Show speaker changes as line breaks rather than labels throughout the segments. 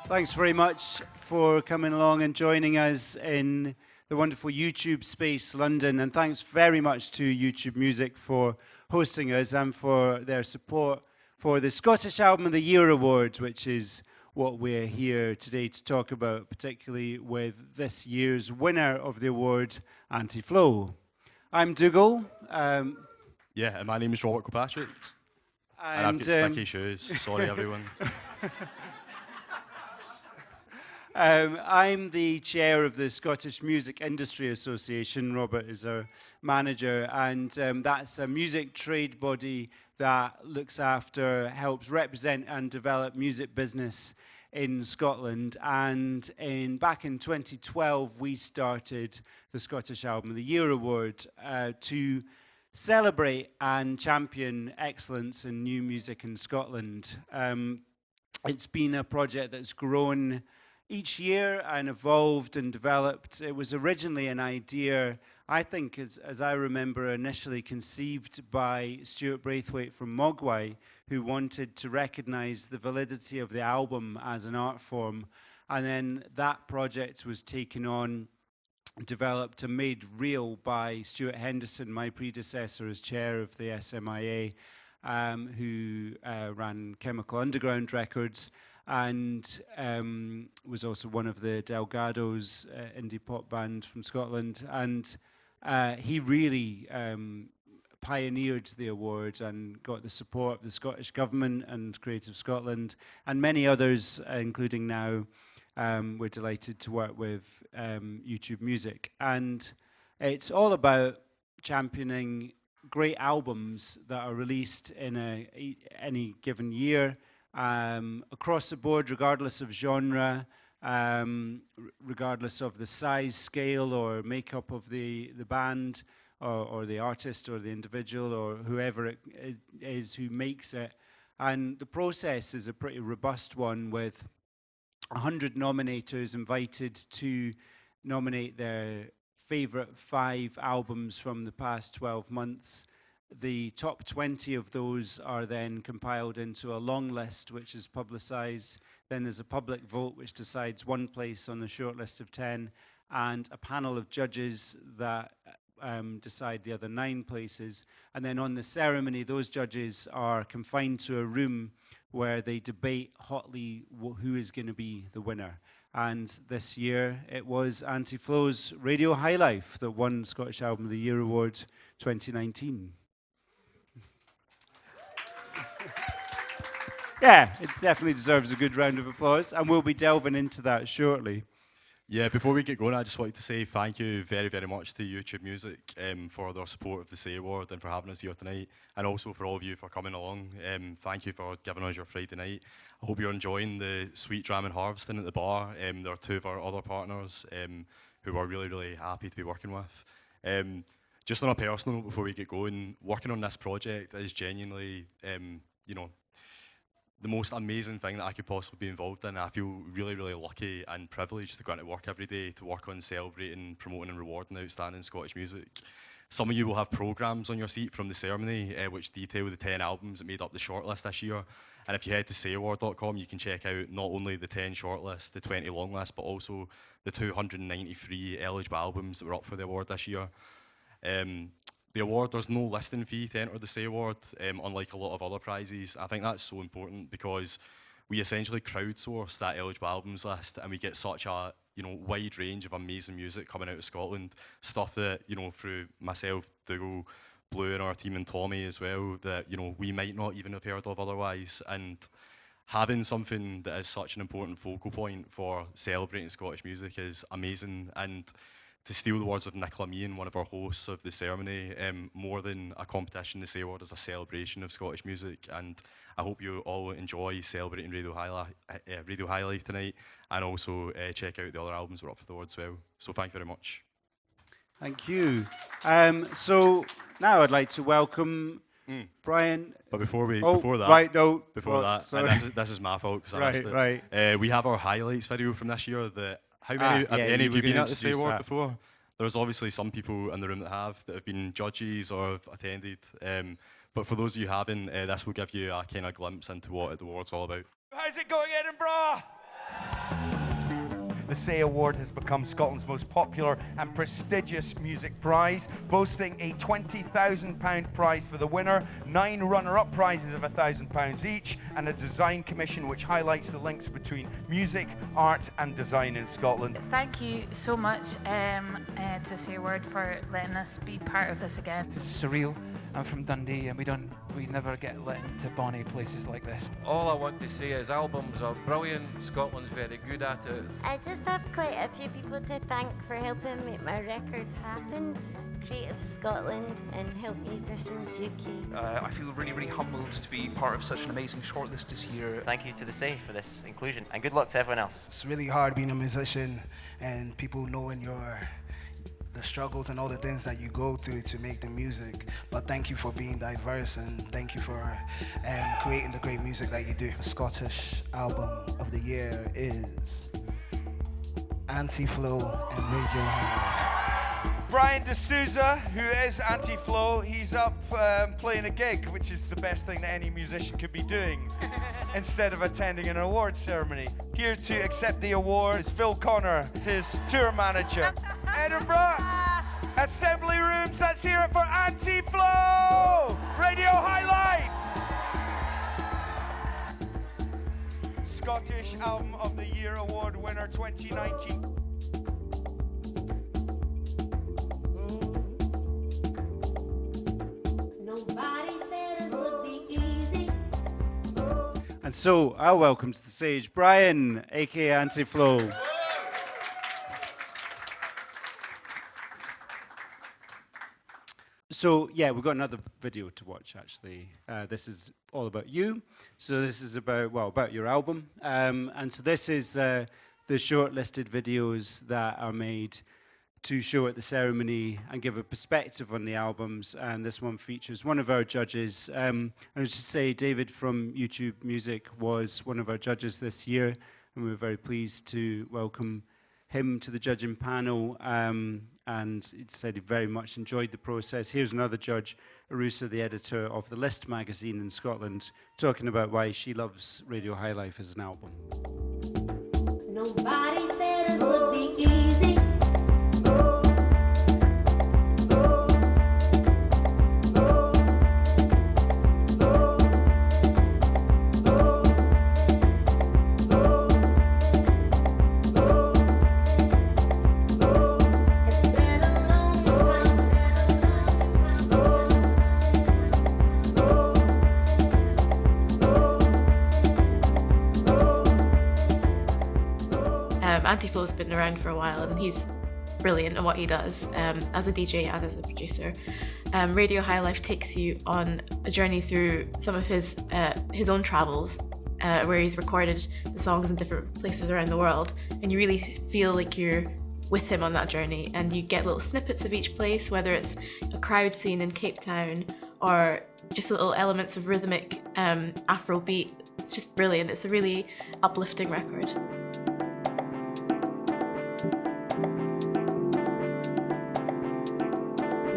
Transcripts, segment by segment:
Thanks very much for coming along and joining us in the wonderful YouTube space, London. And thanks very much to YouTube Music for hosting us and for their support for the Scottish Album of the Year Award, which is what we're here today to talk about, particularly with this year's winner of the award, Auntie Flo. I'm Dougal.
Yeah, and my name is Robert Kilpatrick. And I've got sticky shoes. Sorry, everyone.
I'm the chair of the Scottish Music Industry Association. Robert is our manager, and that's a music trade body that looks after, helps represent and develop music business in Scotland. And back in 2012, we started the Scottish Album of the Year Award to celebrate and champion excellence in new music in Scotland. It's been a project that's grown each year and evolved and developed. It was originally an idea, I think, as I remember, initially conceived by Stuart Braithwaite from Mogwai, who wanted to recognize the validity of the album as an art form. And then that project was taken on, developed and made real by Stuart Henderson, my predecessor as chair of the SMIA, who ran Chemical Underground Records, and was also one of the Delgados, indie pop band from Scotland. And he really pioneered the award and got the support of the Scottish Government and Creative Scotland and many others, including now we're delighted to work with YouTube Music. And it's all about championing great albums that are released in any given year, across the board, regardless of genre, regardless of the size, scale, or makeup of the band, or the artist, or the individual, or whoever it is who makes it. And the process is a pretty robust one, with 100 nominators invited to nominate their favorite 5 albums from the past 12 months. The top 20 of those are then compiled into a long list, which is publicized. Then there's a public vote, which decides one place on the short list of 10, and a panel of judges that decide the other 9 places. And then on the ceremony, those judges are confined to a room where they debate hotly who is going to be the winner. And this year, it was Auntie Flo's Radio Highlife that won Scottish Album of the Year Award 2019. Yeah, it definitely deserves a good round of applause, and we'll be delving into that shortly.
Yeah, before we get going, I just wanted to say thank you very, very much to YouTube Music for their support of the SAY Award and for having us here tonight, and also for all of you for coming along. Thank you for giving us your Friday night. I hope you're enjoying the sweet dram and harvesting at the bar. There are 2 of our other partners who we're really, really happy to be working with. Just on a personal note, before we get going, working on this project is genuinely, the most amazing thing that I could possibly be involved in. I feel really, really lucky and privileged to go into work every day to work on celebrating, promoting and rewarding outstanding Scottish music. Some of you will have programmes on your seat from the ceremony which detail the 10 albums that made up the shortlist this year. And if you head to sayaward.com, you can check out not only the 10 shortlist, the 20 long list, but also the 293 eligible albums that were up for the award this year. The award, there's no listing fee to enter the SAY Award, unlike a lot of other prizes. I think that's so important because we essentially crowdsource that eligible albums list, and we get such a wide range of amazing music coming out of Scotland. Stuff that through myself, Dougal, Blue, and our team, and Tommy as well, that we might not even have heard of otherwise. And having something that is such an important focal point for celebrating Scottish music is amazing. And to steal the words of Nicola Meehan, one of our hosts of the ceremony, more than a competition, the SAY Award is a celebration of Scottish music, and I hope you all enjoy celebrating Radio Highlife tonight, and also check out the other albums that are up for the award as well. So thank you very much.
Thank you. So now I'd like to welcome Brian.
But before that, and this is my fault because I missed it. Right. We have our highlights video from this year that. How many have any of you been at the SAY Award before? There's obviously some people in the room that have been judges or have attended. But for those of you who haven't, this will give you a kind of glimpse into what the award's all about.
How's it going, Edinburgh? the Say Award has become Scotland's most popular and prestigious music prize, boasting a £20,000 prize for the winner, 9 runner-up prizes of £1,000 each, and a design commission which highlights the links between music, art and design in Scotland.
Thank you so much to Say a Word for letting us be part of this again.
This is surreal. I'm from Dundee and we never get let into bonny places like this.
All I want to say is albums are brilliant, Scotland's very good at it.
I just have quite a few people to thank for helping make my record happen. Creative Scotland and Help Musicians UK.
I feel really, really humbled to be part of such an amazing shortlist this year.
Thank you to the Say for this inclusion, and good luck to everyone else.
It's really hard being a musician and people knowing the struggles and all the things that you go through to make the music. But thank you for being diverse and thank you for creating the great music that you do. The Scottish album of the year is Auntie Flo and Radio Highlife.
Brian D'Souza, who is Auntie Flo, he's up playing a gig, which is the best thing that any musician could be doing instead of attending an awards ceremony. Here to accept the award is Phil Connor, his tour manager. Edinburgh, Assembly Rooms, let's hear it for Auntie Flo! Radio Highlife! Scottish Album of the Year Award winner 2019.
And so, our welcome to the stage, Brian, aka Auntie Flo. So, yeah, we've got another video to watch, actually. This is all about you. So this is about your album. And so this is the shortlisted videos that are made to show at the ceremony and give a perspective on the albums. And this one features one of our judges. And I should say David from YouTube Music was one of our judges this year. And we were very pleased to welcome him to the judging panel. And he said he very much enjoyed the process. Here's another judge, Arusa, the editor of The List magazine in Scotland, talking about why she loves Radio Highlife as an album.
Nobody said it would be easy.
Auntie Flo's been around for a while and he's brilliant at what he does as a DJ and as a producer. Radio Highlife takes you on a journey through some of his own travels where he's recorded the songs in different places around the world, and you really feel like you're with him on that journey, and you get little snippets of each place, whether it's a crowd scene in Cape Town or just little elements of rhythmic Afrobeat. It's just brilliant. It's a really uplifting record.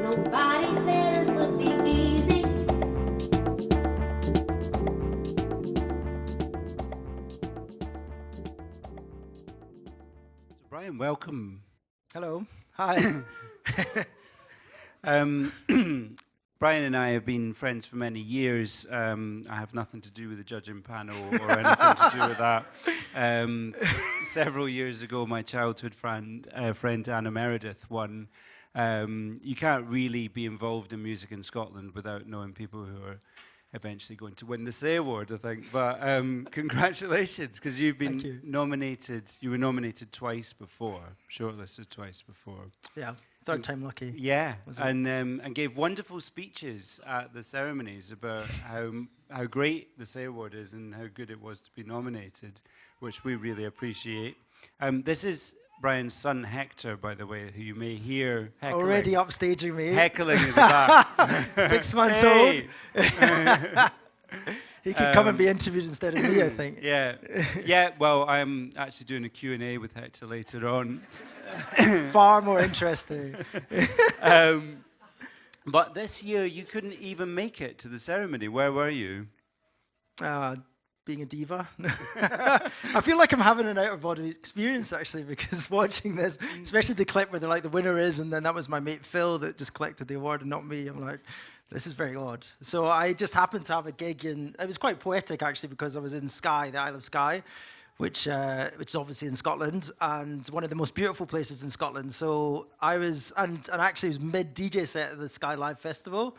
Nobody said it would be easy.
So Brian, welcome.
Hello. Hi.
Brian and I have been friends for many years. I have nothing to do with the judging panel or anything to do with that. Several years ago, my childhood friend Anna Meredith won. You can't really be involved in music in Scotland without knowing people who are eventually going to win the Say Award, I think. But congratulations, because you've been nominated. You were nominated twice before, shortlisted twice before.
Yeah, third time lucky.
Yeah, and gave wonderful speeches at the ceremonies about how great the Say Award is and how good it was to be nominated, which we really appreciate. This is Brian's son Hector, by the way, who you may hear heckling.
Already upstaging me.
Heckling in the back.
6 months old. He could come and be interviewed instead of me, I think.
Yeah. Yeah, well, I'm actually doing a Q&A with Hector later on.
Far more interesting.
But this year, you couldn't even make it to the ceremony. Where were you?
being a diva. I feel like I'm having an out-of-body experience, actually, because watching this, especially the clip where they're like, the winner is, and then that was my mate Phil that just collected the award and not me. I'm like, this is very odd. So I just happened to have a gig in, it was quite poetic, actually, because I was in Skye, the Isle of Skye, which is obviously in Scotland, and one of the most beautiful places in Scotland. So I was, and actually it was mid-DJ set at the Skye Live Festival.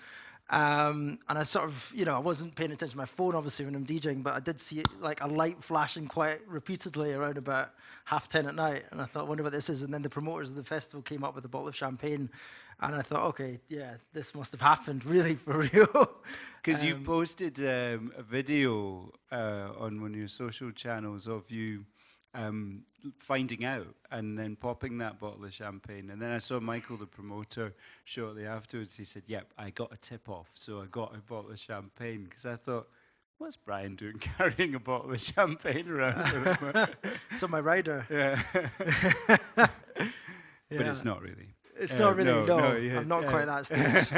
And I sort of, I wasn't paying attention to my phone, obviously, when I'm DJing, but I did see like a light flashing quite repeatedly around about 10:30 at night. And I thought, I wonder what this is. And then the promoters of the festival came up with a bottle of champagne. And I thought, okay, yeah, this must have happened really for real.
Because you posted a video on one of your social channels of you finding out and then popping that bottle of champagne. And then I saw Michael, the promoter, shortly afterwards. He said, yep, I got a tip off, so I got a bottle of champagne. Because I thought, what's Brian doing carrying a bottle of champagne around?
It's on my rider.
Yeah. But it's not really.
It's not really, no.
Yeah,
I'm not quite that stage.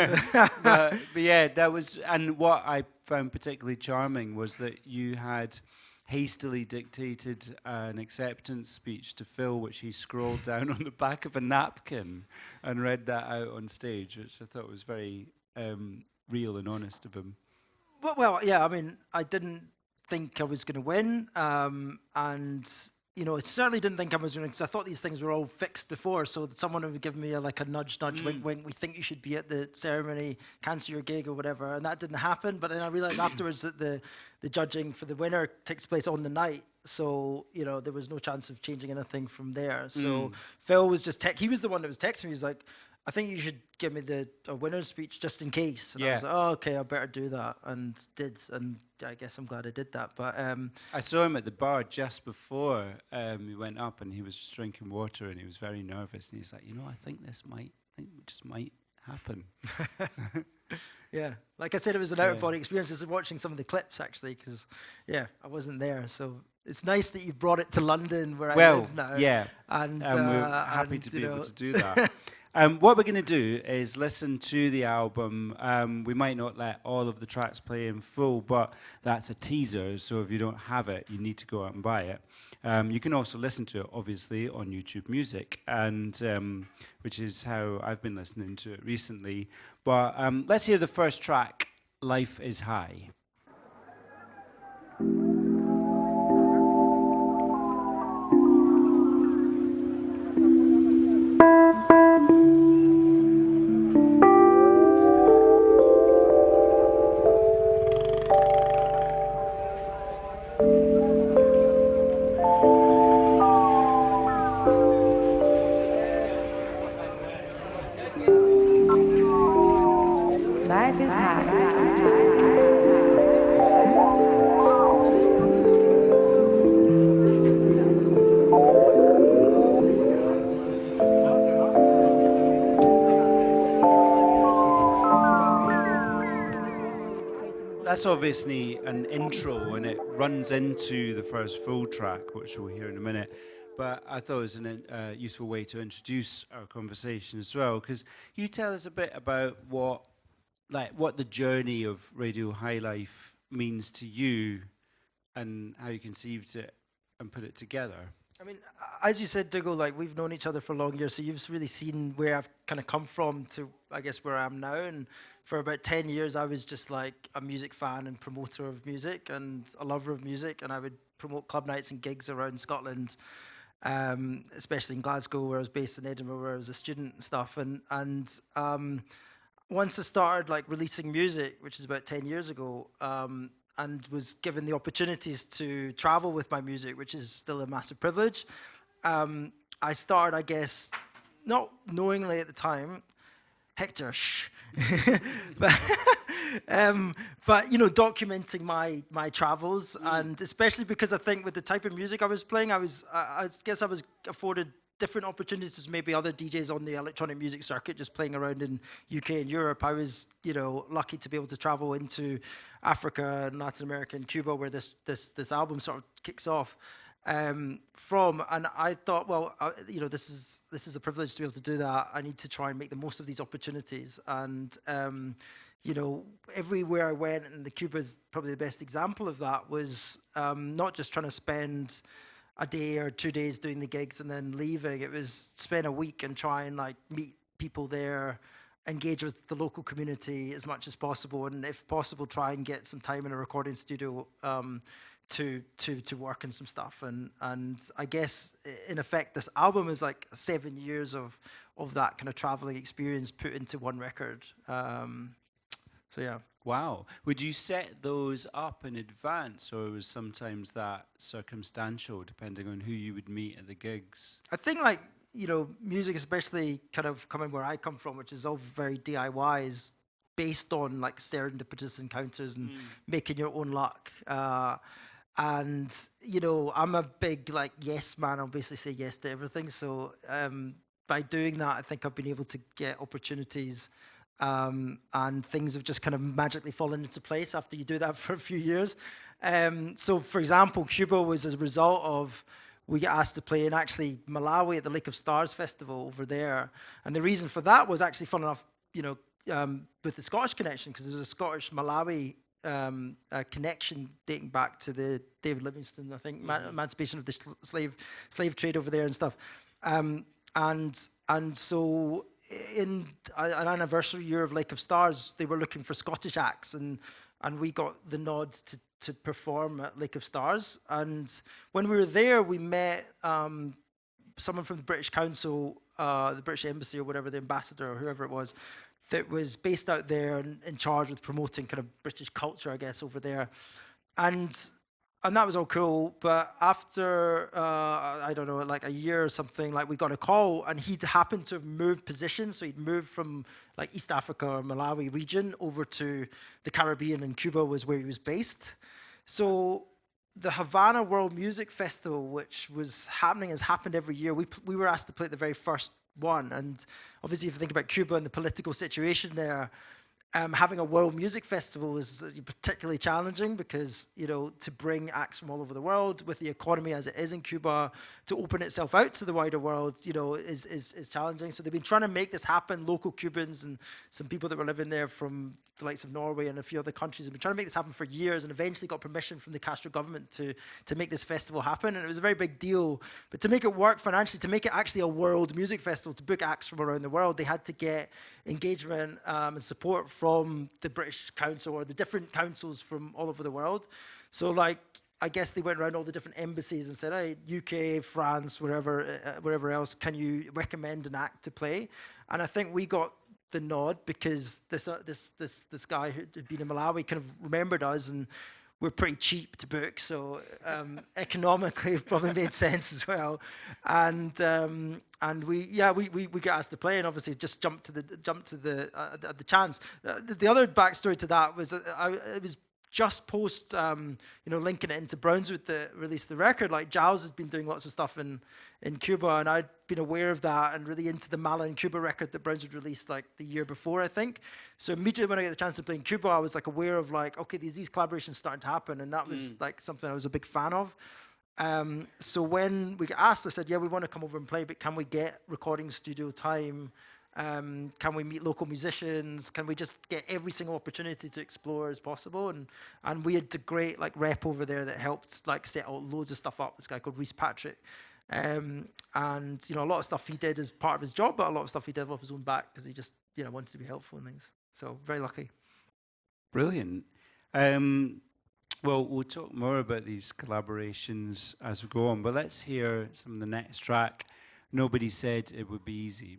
but yeah, that was, and what I found particularly charming was that you had hastily dictated an acceptance speech to Phil, which he scrolled down on the back of a napkin and read that out on stage, which I thought was very real and honest of him.
Well, yeah, I mean, I didn't think I was going to win, and I certainly didn't think I was going to, because I thought these things were all fixed before, so that someone would give me a nudge, wink, wink, we think you should be at the ceremony, cancel your gig or whatever, and that didn't happen. But then I realized afterwards that the judging for the winner takes place on the night, so, there was no chance of changing anything from there. So Phil was just, he was the one that was texting me, he's like, I think you should give me a winner's speech just in case. And I was like, oh, okay, I better do that, and did, and I guess I'm glad I did that. But
I saw him at the bar just before he went up, and he was just drinking water, and he was very nervous, and he's like, I think it just might happen.
Yeah, like I said, it was an out-of-body experience. Just watching some of the clips, actually, because I wasn't there. So it's nice that you brought it to London, where I live now.
Yeah,
and
we're happy to be able to do that. What we're going to do is listen to the album. We might not let all of the tracks play in full, but that's a teaser, so if you don't have it, you need to go out and buy it. You can also listen to it, obviously, on YouTube Music, and which is how I've been listening to it recently. But let's hear the first track, Life is High.
Life is high.
That's obviously an intro, and it runs into the first full track, which we'll hear in a minute. But I thought it was a useful way to introduce our conversation as well, because you tell us a bit about what the journey of Radio Highlife means to you, and how you conceived it and put it together.
I mean, as you said, Dougal, we've known each other for a long years, so you've really seen where I've kind of come from to, I guess, where I am now. And for about 10 years, I was just like a music fan and promoter of music and a lover of music, and I would promote club nights and gigs around Scotland, especially in Glasgow, where I was based, in Edinburgh, where I was a student and stuff. And once I started releasing music, which is about 10 years ago, and was given the opportunities to travel with my music, which is still a massive privilege, I started, I guess, not knowingly at the time, Hector, shh, but documenting my travels, and especially because I think with the type of music I was playing, I guess I was afforded different opportunities to maybe other DJs on the electronic music circuit, just playing around in UK and Europe. I was, lucky to be able to travel into Africa and Latin America and Cuba, where this album sort of kicks off from. And I thought, well, this is a privilege to be able to do that. I need to try and make the most of these opportunities. And everywhere I went, and the Cuba is probably the best example of that, was not just trying to spend a day or 2 days doing the gigs and then leaving. It was spend a week and try and like meet people there, engage with the local community as much as possible, and if possible, try and get some time in a recording studio to work on some stuff. And I guess in effect, this album is like 7 years of that kind of traveling experience put into one record. So yeah.
Wow. Would you set those up in advance, or was sometimes that circumstantial, depending on who you would meet at the gigs?
I think music, especially kind of coming where I come from, which is all very DIY, is based on like serendipitous encounters and making your own luck. And I'm a big like yes man. I'll basically say yes to everything. So by doing that, I think I've been able to get opportunities. And things have just kind of magically fallen into place after you do that for a few years. So, for example, Cuba was as a result of we got asked to play in actually Malawi at the Lake of Stars Festival over there. And the reason for that was actually, fun enough, with the Scottish connection, because there was a Scottish-Malawi connection dating back to the David Livingstone, I think, emancipation of the slave trade over there and stuff. And so in an anniversary year of Lake of Stars, they were looking for Scottish acts, and we got the nod to perform at Lake of Stars. And when we were there, we met someone from the British Council, the British Embassy or whatever, the ambassador or whoever it was, that was based out there and in charge with promoting kind of British culture, I guess, over there. And that was all cool, but after, I don't know, like a year or something, like we got a call, and he'd happened to have moved positions, so he'd moved from like East Africa or Malawi region over to the Caribbean, and Cuba was where he was based. So the Havana World Music Festival, which was happening, has happened every year. We were asked to play at the very first one, and obviously if you think about Cuba and the political situation there, having a world music festival is particularly challenging because, to bring acts from all over the world with the economy as it is in Cuba, to open itself out to the wider world, is challenging. So they've been trying to make this happen. Local Cubans and some people that were living there from the likes of Norway and a few other countries have been trying to make this happen for years, and eventually got permission from the Castro government to make this festival happen. And it was a very big deal. But to make it work financially, to make it actually a world music festival, to book acts from around the world, they had to get engagement and support from the British Council or the different councils from all over the world. So I guess they went around all the different embassies and said, hey, UK, France, wherever else, can you recommend an act to play? And I think we got the nod because this guy who had been in Malawi kind of remembered us, and we're pretty cheap to book, so economically it probably made sense as well. And we got asked to play, and obviously just jumped to the chance. The other backstory to that was it was just post linking it into Brownswood that released the record. Like Giles has been doing lots of stuff in Cuba, and I'd been aware of that and really into the Mala in Cuba record that Brownswood released like the year before, I think. So immediately when I got the chance to play in Cuba, I was like aware of like, okay, these collaborations starting to happen, and that was like something I was a big fan of. So when we got asked, I said, yeah, we want to come over and play, but can we get recording studio time? Can we meet local musicians? Can we just get every single opportunity to explore as possible? And we had a great like rep over there that helped like set out loads of stuff up. This guy called Reese Patrick, and a lot of stuff he did as part of his job, but a lot of stuff he did off his own back because he just wanted to be helpful and things. So very lucky.
Brilliant. Well, we'll talk more about these collaborations as we go on, but let's hear some of the next track. Nobody Said It Would Be Easy.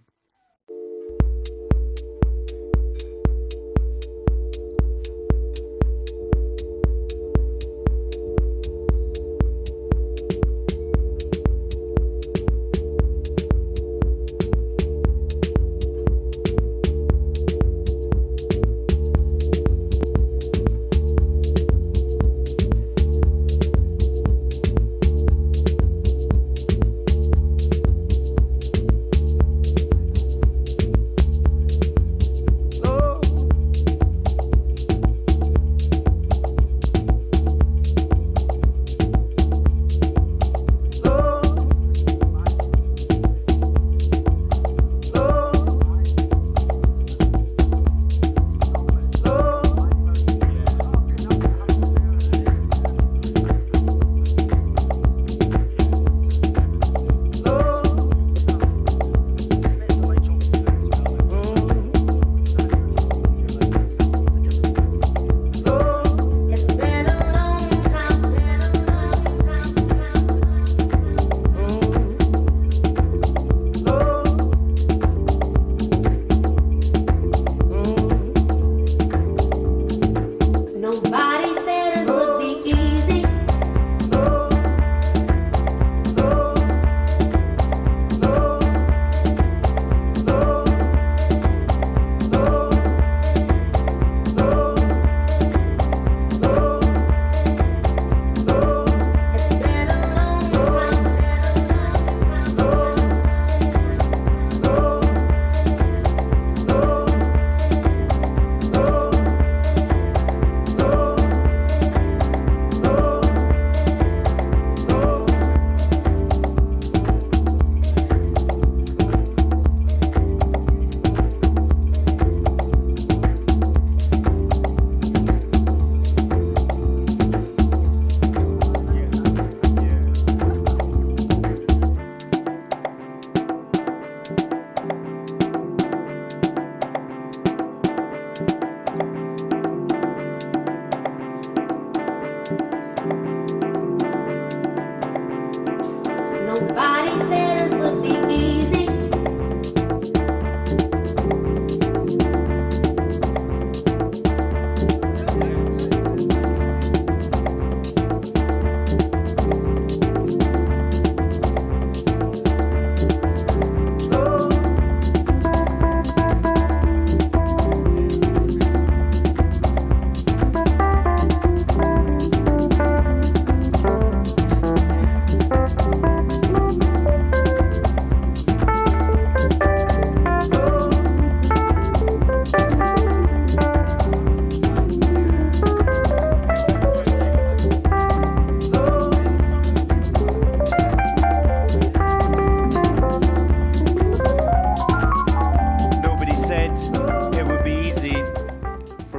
Everybody said it would be easy.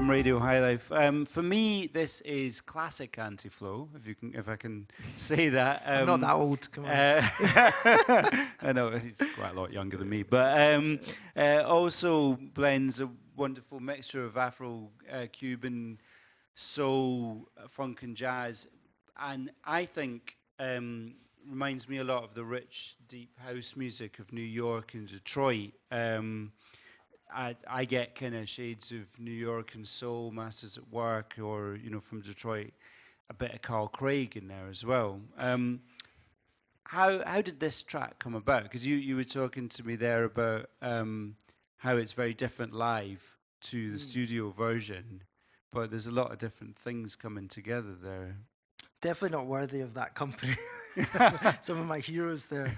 Radio Highlife. For me, this is classic Auntie Flo, if I can say that.
I'm not that old. Come on.
I know he's quite a lot younger than me, but also blends a wonderful mixture of Afro, Cuban, soul, funk, and jazz, and I think reminds me a lot of the rich, deep house music of New York and Detroit. I get kind of shades of New York and soul, Masters at Work, or from Detroit, a bit of Carl Craig in there as well. How did this track come about? Because you were talking to me there about how it's very different live to the studio version, but there's a lot of different things coming together there.
Definitely not worthy of that company. Some of my heroes there.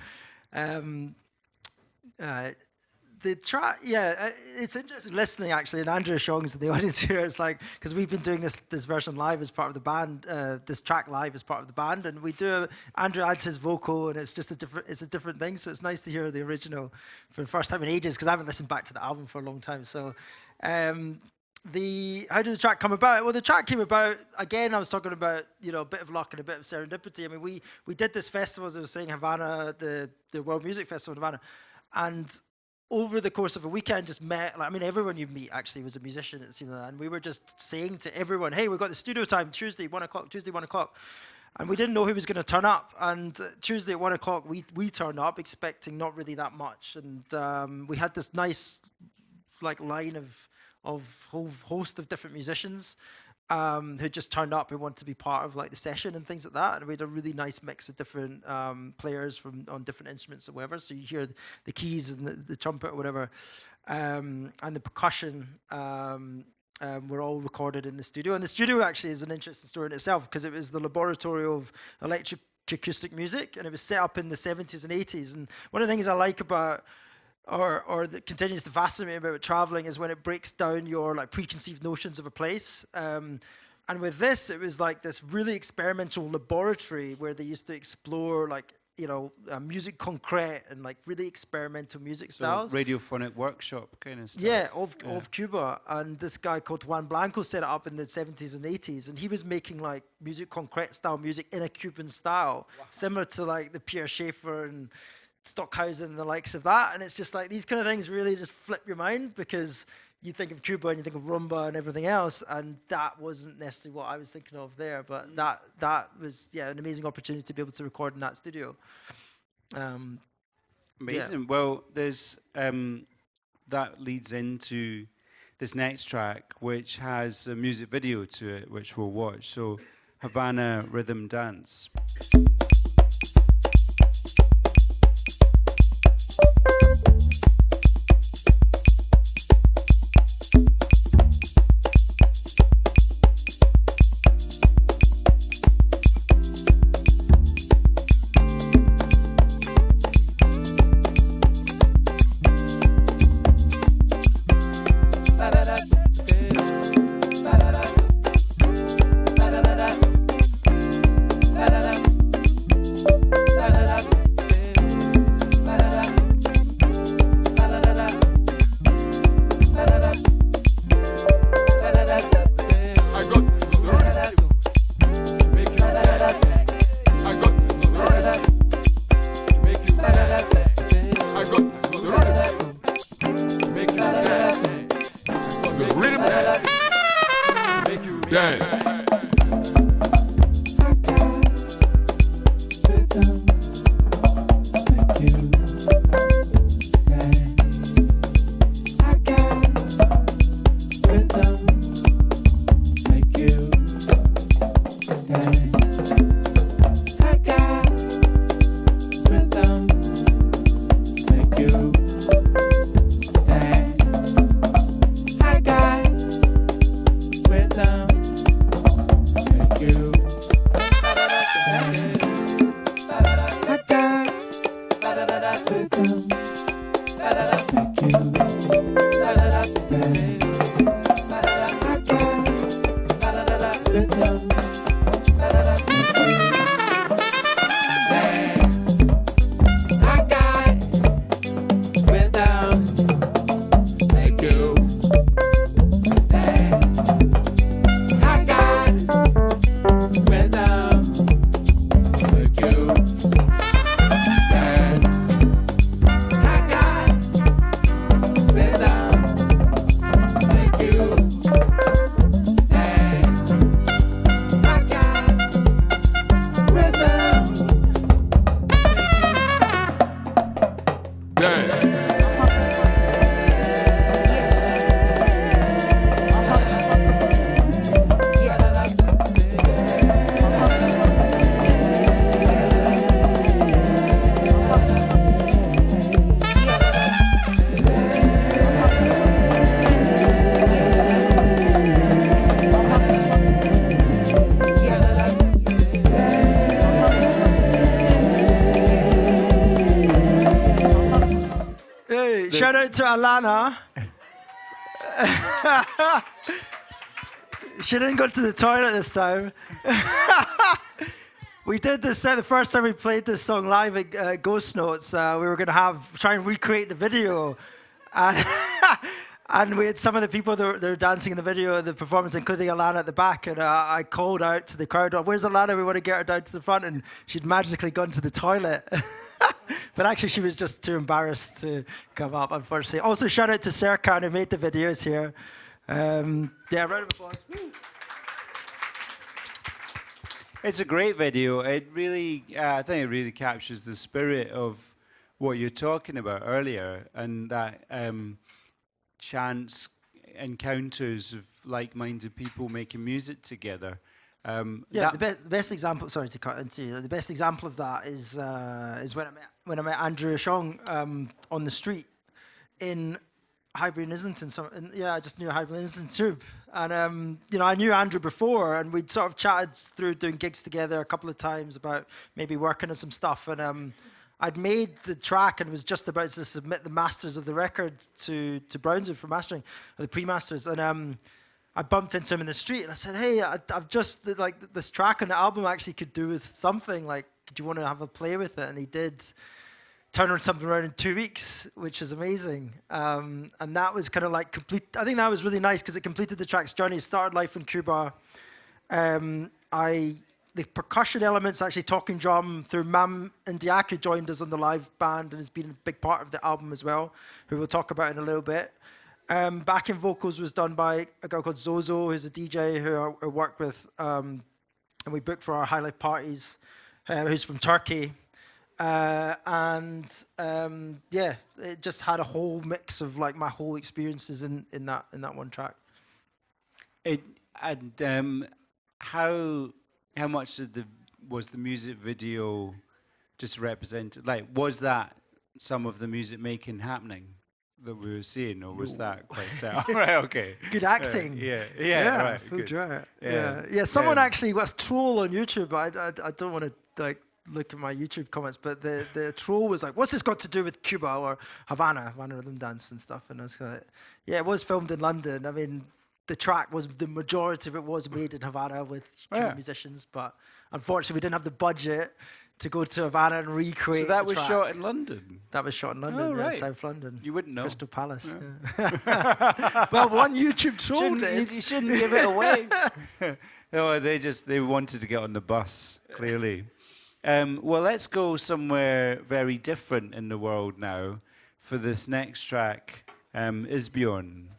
The track, it's interesting listening actually, and Andrea Shong's in the audience here. It's like, because we've been doing this version live as part of the band, this track live as part of the band, and we do. Andrew adds his vocal, and it's just a different thing. So it's nice to hear the original for the first time in ages, because I haven't listened back to the album for a long time. So, how did the track come about? Well, the track came about again. I was talking about a bit of luck and a bit of serendipity. I mean, we did this festival, as I was saying, Havana, the World Music Festival in Havana, and over the course of a weekend, just met, everyone you meet actually was a musician, it seemed like, and we were just saying to everyone, hey, we've got the studio time, Tuesday, 1 o'clock. And we didn't know who was going to turn up. And Tuesday at 1 o'clock, we turned up expecting not really that much. And we had this nice line of whole host of different musicians who just turned up and wanted to be part of the session and things like that. And we had a really nice mix of different players on different instruments or whatever. So you hear the keys and the trumpet or whatever, and the percussion were all recorded in the studio. And the studio actually is an interesting story in itself, because it was the laboratory of electric acoustic music, and it was set up in the 70s and 80s. And one of the things I like about or that continues to fascinate me about traveling is when it breaks down your preconceived notions of a place. And with this, it was this really experimental laboratory where they used to explore music concrete and really experimental music styles.
Radiophonic workshop kind of stuff.
Yeah, of Cuba. And this guy called Juan Blanco set it up in the 70s and 80s, and he was making music concrete style music in a Cuban style, similar to the Pierre Schaeffer and Stockhausen and the likes of that. And it's just these kind of things really just flip your mind, because you think of Cuba and you think of rumba and everything else, and that wasn't necessarily what I was thinking of there. But that was an amazing opportunity to be able to record in that studio.
Amazing. Well, there's that leads into this next track, which has a music video to it, which we'll watch. So, Havana Rhythm Dance.
Shout out to Alana. She didn't go to the toilet this time. We did this the first time we played this song live at Ghost Notes. We were going to try and recreate the video. And we had some of the people that were dancing in the video, the performance, including Alana at the back. And I called out to the crowd, "Where's Alana? We want to get her down to the front." And she'd magically gone to the toilet. But actually, she was just too embarrassed to come up, unfortunately. Also, shout out to Serkan, who made the videos here. Yeah, round of applause. Woo.
It's a great video. It really, I think it really captures the spirit of what you're talking about earlier, and that chance encounters of like-minded people making music together.
Yeah, the best example. Sorry to cut into you. The best example of that is when I met Andrew Ashong on the street in Highbury Islington. I just knew Highbury Islington Tube, and I knew Andrew before, and we'd sort of chatted through doing gigs together a couple of times about maybe working on some stuff, and I'd made the track and was just about to submit the masters of the record to Brownswood for mastering, or the pre-masters, and I bumped into him in the street and I said, "Hey, I've just this track on the album actually could do with something. Like, do you want to have a play with it?" And he did. Turned something around in 2 weeks, which is amazing. And that was kind of like complete. I think that was really nice because it completed the track's journey. It started life in Cuba. The percussion elements, actually talking drum through Mam Indiak, who joined us on the live band and has been a big part of the album as well, who we'll talk about in a little bit. Backing vocals was done by a guy called Zozo, who's a DJ who I work with, and we book for our Highlife parties, who's from Turkey. It just had a whole mix of like my whole experiences in that one track.
How much was the music video just represented? Like, was that some of the music making happening that we were seeing, or was that quite set up? Right, okay.
Good acting.
Yeah, right.
Good.
Good.
Yeah. Someone actually was troll on YouTube. I don't want to like look at my YouTube comments, but the troll was like, "What's this got to do with Cuba or Havana rhythm dance and stuff?" And I was like, "Yeah, it was filmed in London. I mean, the majority of it was made in Havana with Cuban musicians, but unfortunately, we didn't have the budget to go to Havana and recreate.
So that
the
was
track.
shot in London.
That was shot in London,
right.
South London.
You wouldn't know.
Crystal Palace. Yeah. Well, one YouTube troll did.
You shouldn't give it away. No, they wanted to get on the bus, clearly. Well, let's go somewhere very different in the world now for this next track, Isbjorn.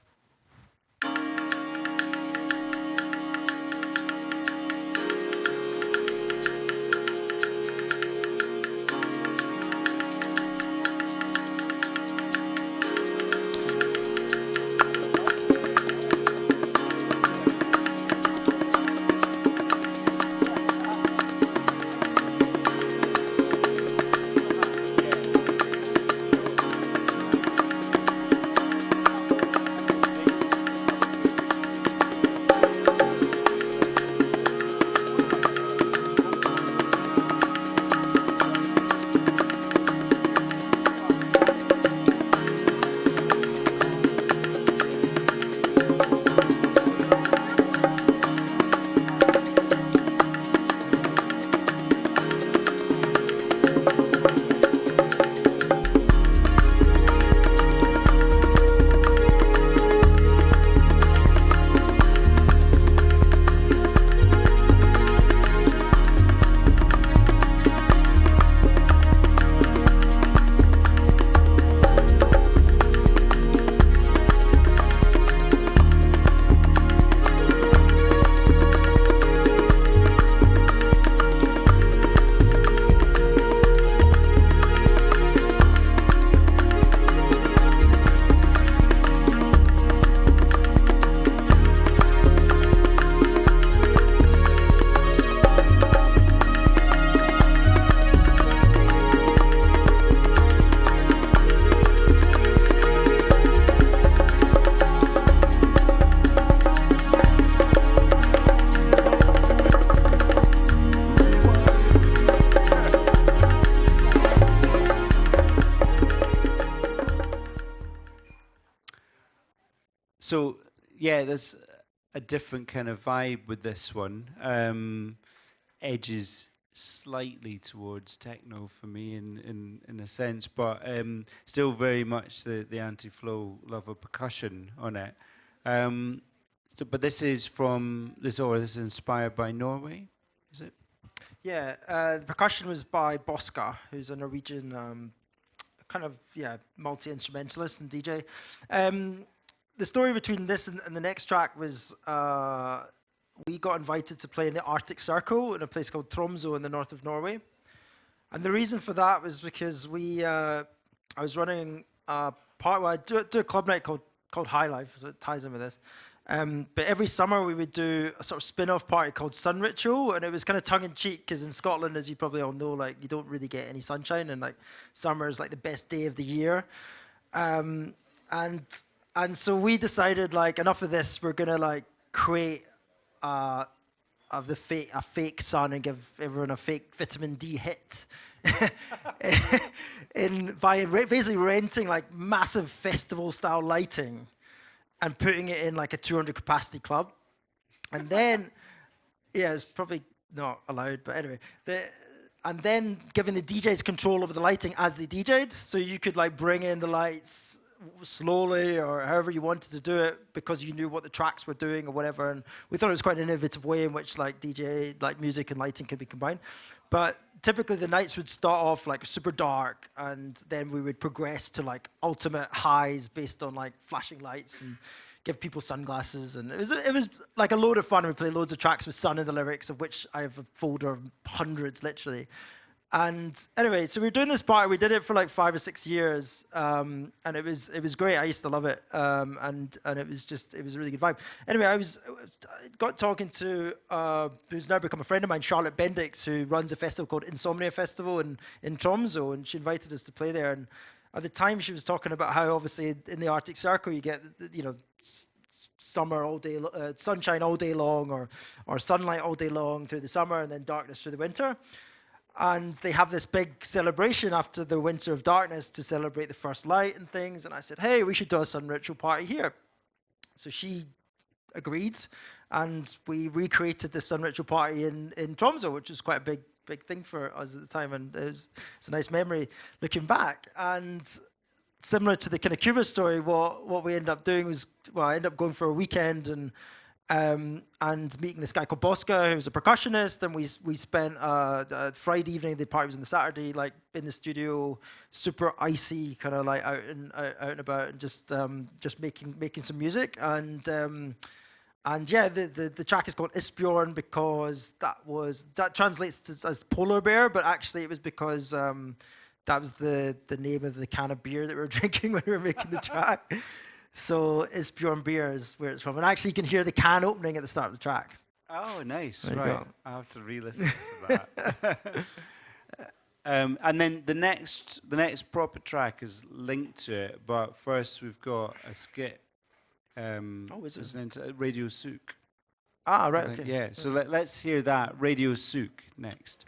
So yeah, there's a different kind of vibe with this one. Edges slightly towards techno for me in a sense, but still very much the Auntie Flo love of percussion on it. But this is this is inspired by Norway, is it?
Yeah, the percussion was by Boska, who's a Norwegian kind of multi-instrumentalist and DJ. The story between this and the next track was we got invited to play in the Arctic Circle in a place called Tromsø in the north of Norway. And the reason for that was because I was running I do a club night called Highlife, so it ties in with this. But every summer we would do a sort of spin-off party called Sun Ritual, and it was kind of tongue-in-cheek because in Scotland, as you probably all know, like you don't really get any sunshine, and like summer is like the best day of the year. And so we decided like enough of this, we're gonna like create a fake sun and give everyone a fake vitamin D hit by basically renting like massive festival style lighting and putting it in like a 200 capacity club. And then, yeah, it's probably not allowed, but anyway. And then giving the DJs control over the lighting as they DJ'd. So you could like bring in the lights slowly or however you wanted to do it because you knew what the tracks were doing or whatever. And we thought it was quite an innovative way in which like DJ, like music and lighting could be combined. But typically the nights would start off like super dark and then we would progress to like ultimate highs based on like flashing lights and give people sunglasses. And it was like a load of fun. We played loads of tracks with sun in the lyrics, of which I have a folder of hundreds literally. And anyway, so we were doing this party. We did it for like 5 or 6 years, and it was great. I used to love it, and it was a really good vibe. Anyway, I got talking to who's now become a friend of mine, Charlotte Bendix, who runs a festival called Insomnia Festival in Tromsø, and she invited us to play there. And at the time, she was talking about how obviously in the Arctic Circle you get summer all day, sunshine all day long, or sunlight all day long through the summer, and then darkness through the winter. And they have this big celebration after the winter of darkness to celebrate the first light and things. And I said, hey, we should do a sun ritual party here. So she agreed, and we recreated the sun ritual party in Tromsø, which was quite a big thing for us at the time. And it's a nice memory looking back. And similar to the kind of Cuba story, what we ended up doing was, I ended up going for a weekend and meeting this guy called Boska, who's a percussionist, and we spent Friday evening. The party was on the Saturday, like in the studio, super icy, kind of like out and about, and just making some music. And yeah, the track is called Isbjorn because that translates as polar bear, but actually it was because that was the name of the can of beer that we were drinking when we were making the track. So Isbjorn beer is where it's from. And actually you can hear the can opening at the start of the track.
Oh, nice.
There you
right.
go.
I'll have to re-listen to that. And then the next proper track is linked to it, but first we've got a skit.
Is it?
Radio Souk.
Ah, right, okay.
Yeah, so let's hear that. Radio Souk next.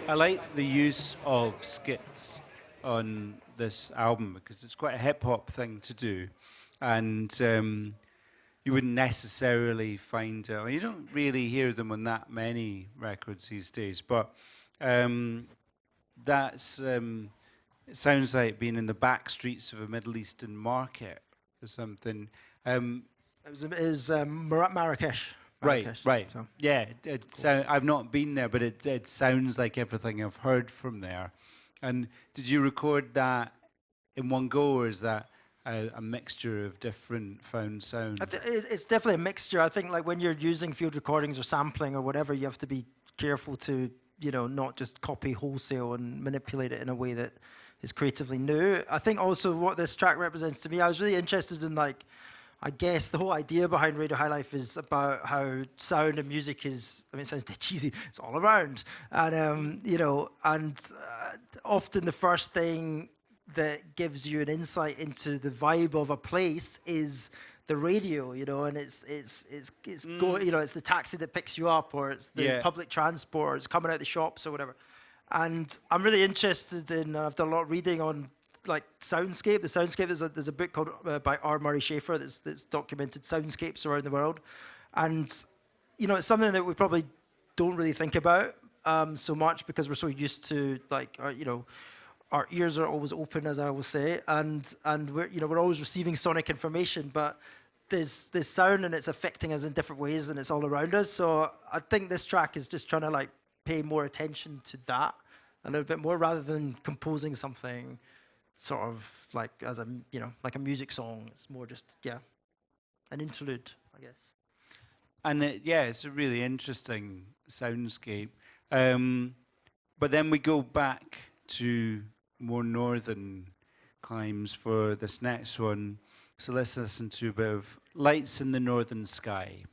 I like the use of skits on this album because it's quite a hip hop thing to do, and you wouldn't necessarily find. You don't really hear them on that many records these days, but that's. It sounds like being in the back streets of a Middle Eastern market or something.
It was Marrakesh.
Right.
So.
Yeah, I've not been there, but it sounds like everything I've heard from there. And did you record that in one go, or is that a mixture of different found sound?
It's definitely a mixture. I think like when you're using field recordings or sampling or whatever, you have to be careful to, not just copy wholesale and manipulate it in a way that is creatively new. I think also what this track represents to me, I was really interested in I guess the whole idea behind Radio Highlife is about how sound and music is, it sounds dead cheesy, it's all around. And, often the first thing that gives you an insight into the vibe of a place is the radio, and it's it's the taxi that picks you up, or it's the public transport, or it's coming out the shops or whatever. And I'm really interested in, I've done a lot of reading on soundscape. The soundscape, there's a book called by R. Murray Schafer that's documented soundscapes around the world, and it's something that we probably don't really think about so much because we're so used to our ears are always open, as I always say, and we're always receiving sonic information, but there's sound and it's affecting us in different ways and it's all around us. So I think this track is just trying to pay more attention to that a little bit more rather than composing something sort of as a like a music song. It's more just an interlude, I guess.
And it's a really interesting soundscape. But then we go back to more northern climes for this next one. So let's listen to a bit of Lights in the Northern Sky.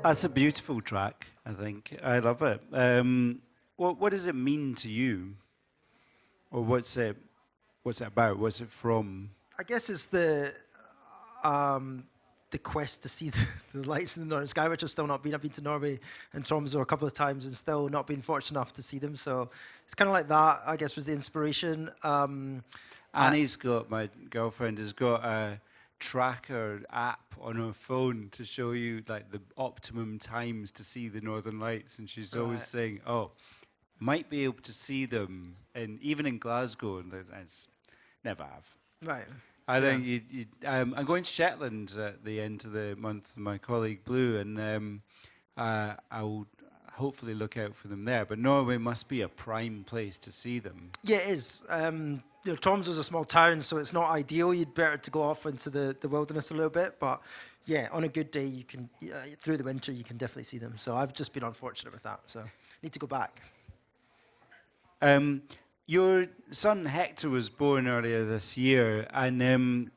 That's a beautiful track, I think. I love it. What does it mean to you? Or what's it about? What's it from?
I guess it's the quest to see the lights in the northern sky, which I've still not been. I've been to Norway and Tromsø a couple of times and still not been fortunate enough to see them. So it's kind of like that, I guess, was the inspiration.
Annie's got, my girlfriend, has got a tracker app on her phone to show you the optimum times to see the northern lights, and she's always saying, might be able to see them even in Glasgow, and I never have.
Right.
I think I'm going to Shetland at the end of the month with my colleague Blue, and I'll hopefully look out for them there. But Norway must be a prime place to see them.
Yeah, it is. Tom's was a small town, so it's not ideal. You'd better to go off into the wilderness a little bit. But yeah, on a good day, you can through the winter you can definitely see them. So I've just been unfortunate with that. So need to go back.
Your son Hector was born earlier this year, and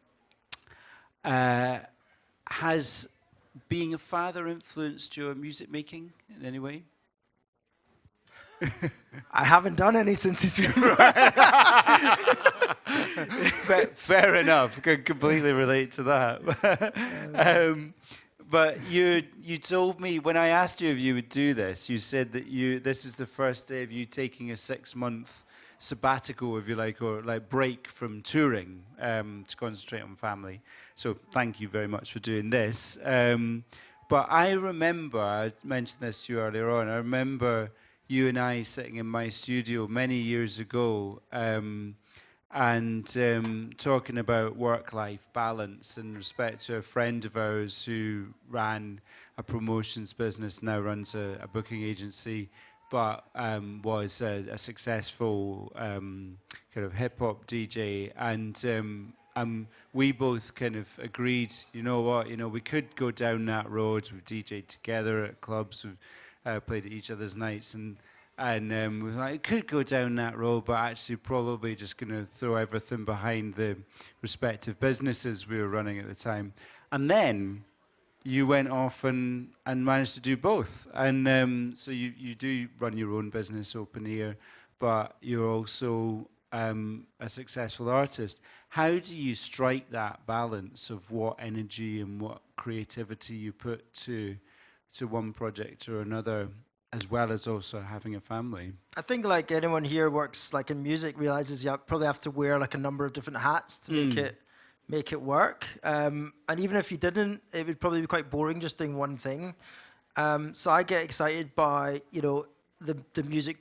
has being a father influenced your music making in any way?
I haven't done any since he's been
Fair enough. Can completely relate to that. But you told me when I asked you if you would do this, you said that this is the first day of you taking a 6-month sabbatical, if you like, or like break from touring to concentrate on family. So thank you very much for doing this. But I remember, I mentioned this to you earlier on, I remember you and I sitting in my studio many years ago and talking about work-life balance in respect to a friend of ours who ran a promotions business, now runs a booking agency, but was a successful kind of hip-hop DJ. And we both kind of agreed, you know what, we could go down that road. We've DJed together at clubs, we've played at each other's nights, and we were like, could go down that road, but actually probably just going to throw everything behind the respective businesses we were running at the time. And then you went off and managed to do both. And so you do run your own business, Open Ear, but you're also a successful artist. How do you strike that balance of what energy and what creativity you put to one project or another, as well as also having a family?
I think like anyone here works like in music realizes you probably have to wear like a number of different hats to make it work. And even if you didn't, it would probably be quite boring just doing one thing. So I get excited by the music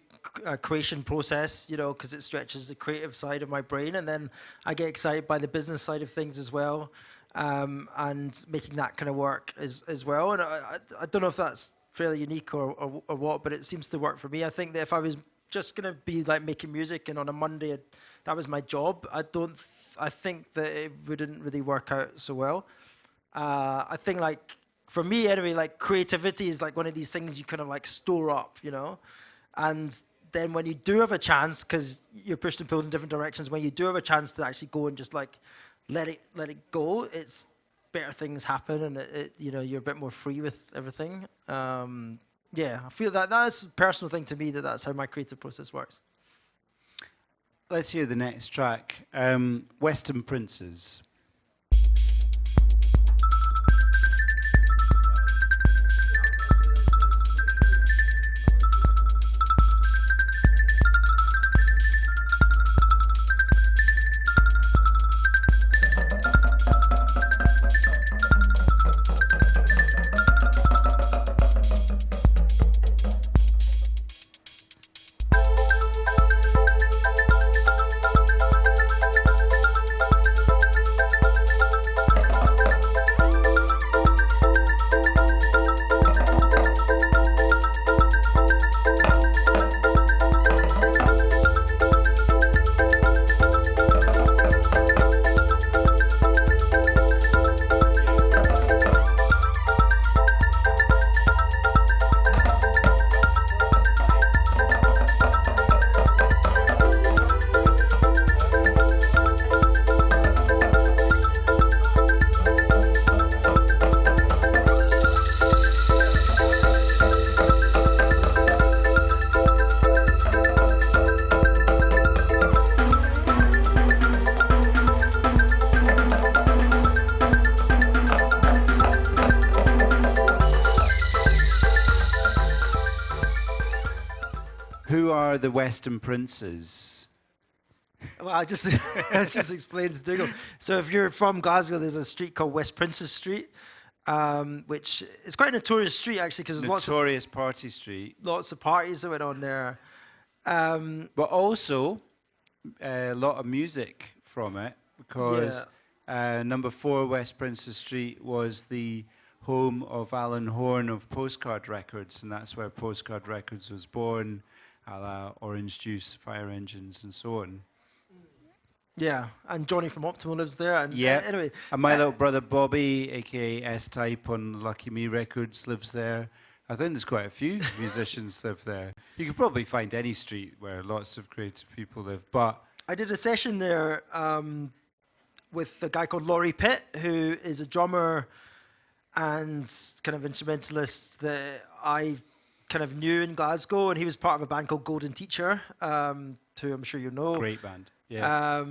creation process, because it stretches the creative side of my brain, and then I get excited by the business side of things as well, and making that kind of work as well. And I don't know if that's fairly unique or what, but it seems to work for me. I think that if I was just gonna be like making music and on a Monday that was my job, I think that it wouldn't really work out so well. I think like for me anyway, like creativity is like one of these things you kind of like store up, and then when you do have a chance, because you're pushed and pulled in different directions, when you do have a chance to actually go and just like let it go, it's better things happen, and you're a bit more free with everything. I feel that's a personal thing to me, that's how my creative process works.
Let's hear the next track, Western Princes. Who are the Western Princes?
Well, I just explained to Dougal. So if you're from Glasgow, there's a street called West Princes Street, which is quite a notorious street actually, because there's
notorious party street.
Lots of parties that went on there.
But also a lot of music from it, because number 4 West Princes Street was the home of Alan Horn of Postcard Records, and that's where Postcard Records was born, a la Orange Juice, Fire Engines, and so on.
Yeah, and Johnny from Optimal lives there. And
Yeah.
Anyway,
And my little brother Bobby, aka S-Type on Lucky Me Records, lives there. I think there's quite a few musicians live there. You could probably find any street where lots of creative people live. But
I did a session there with a guy called Laurie Pitt, who is a drummer and kind of instrumentalist that I kind of knew in Glasgow, and he was part of a band called Golden Teacher, who I'm sure you know.
great band. Yeah.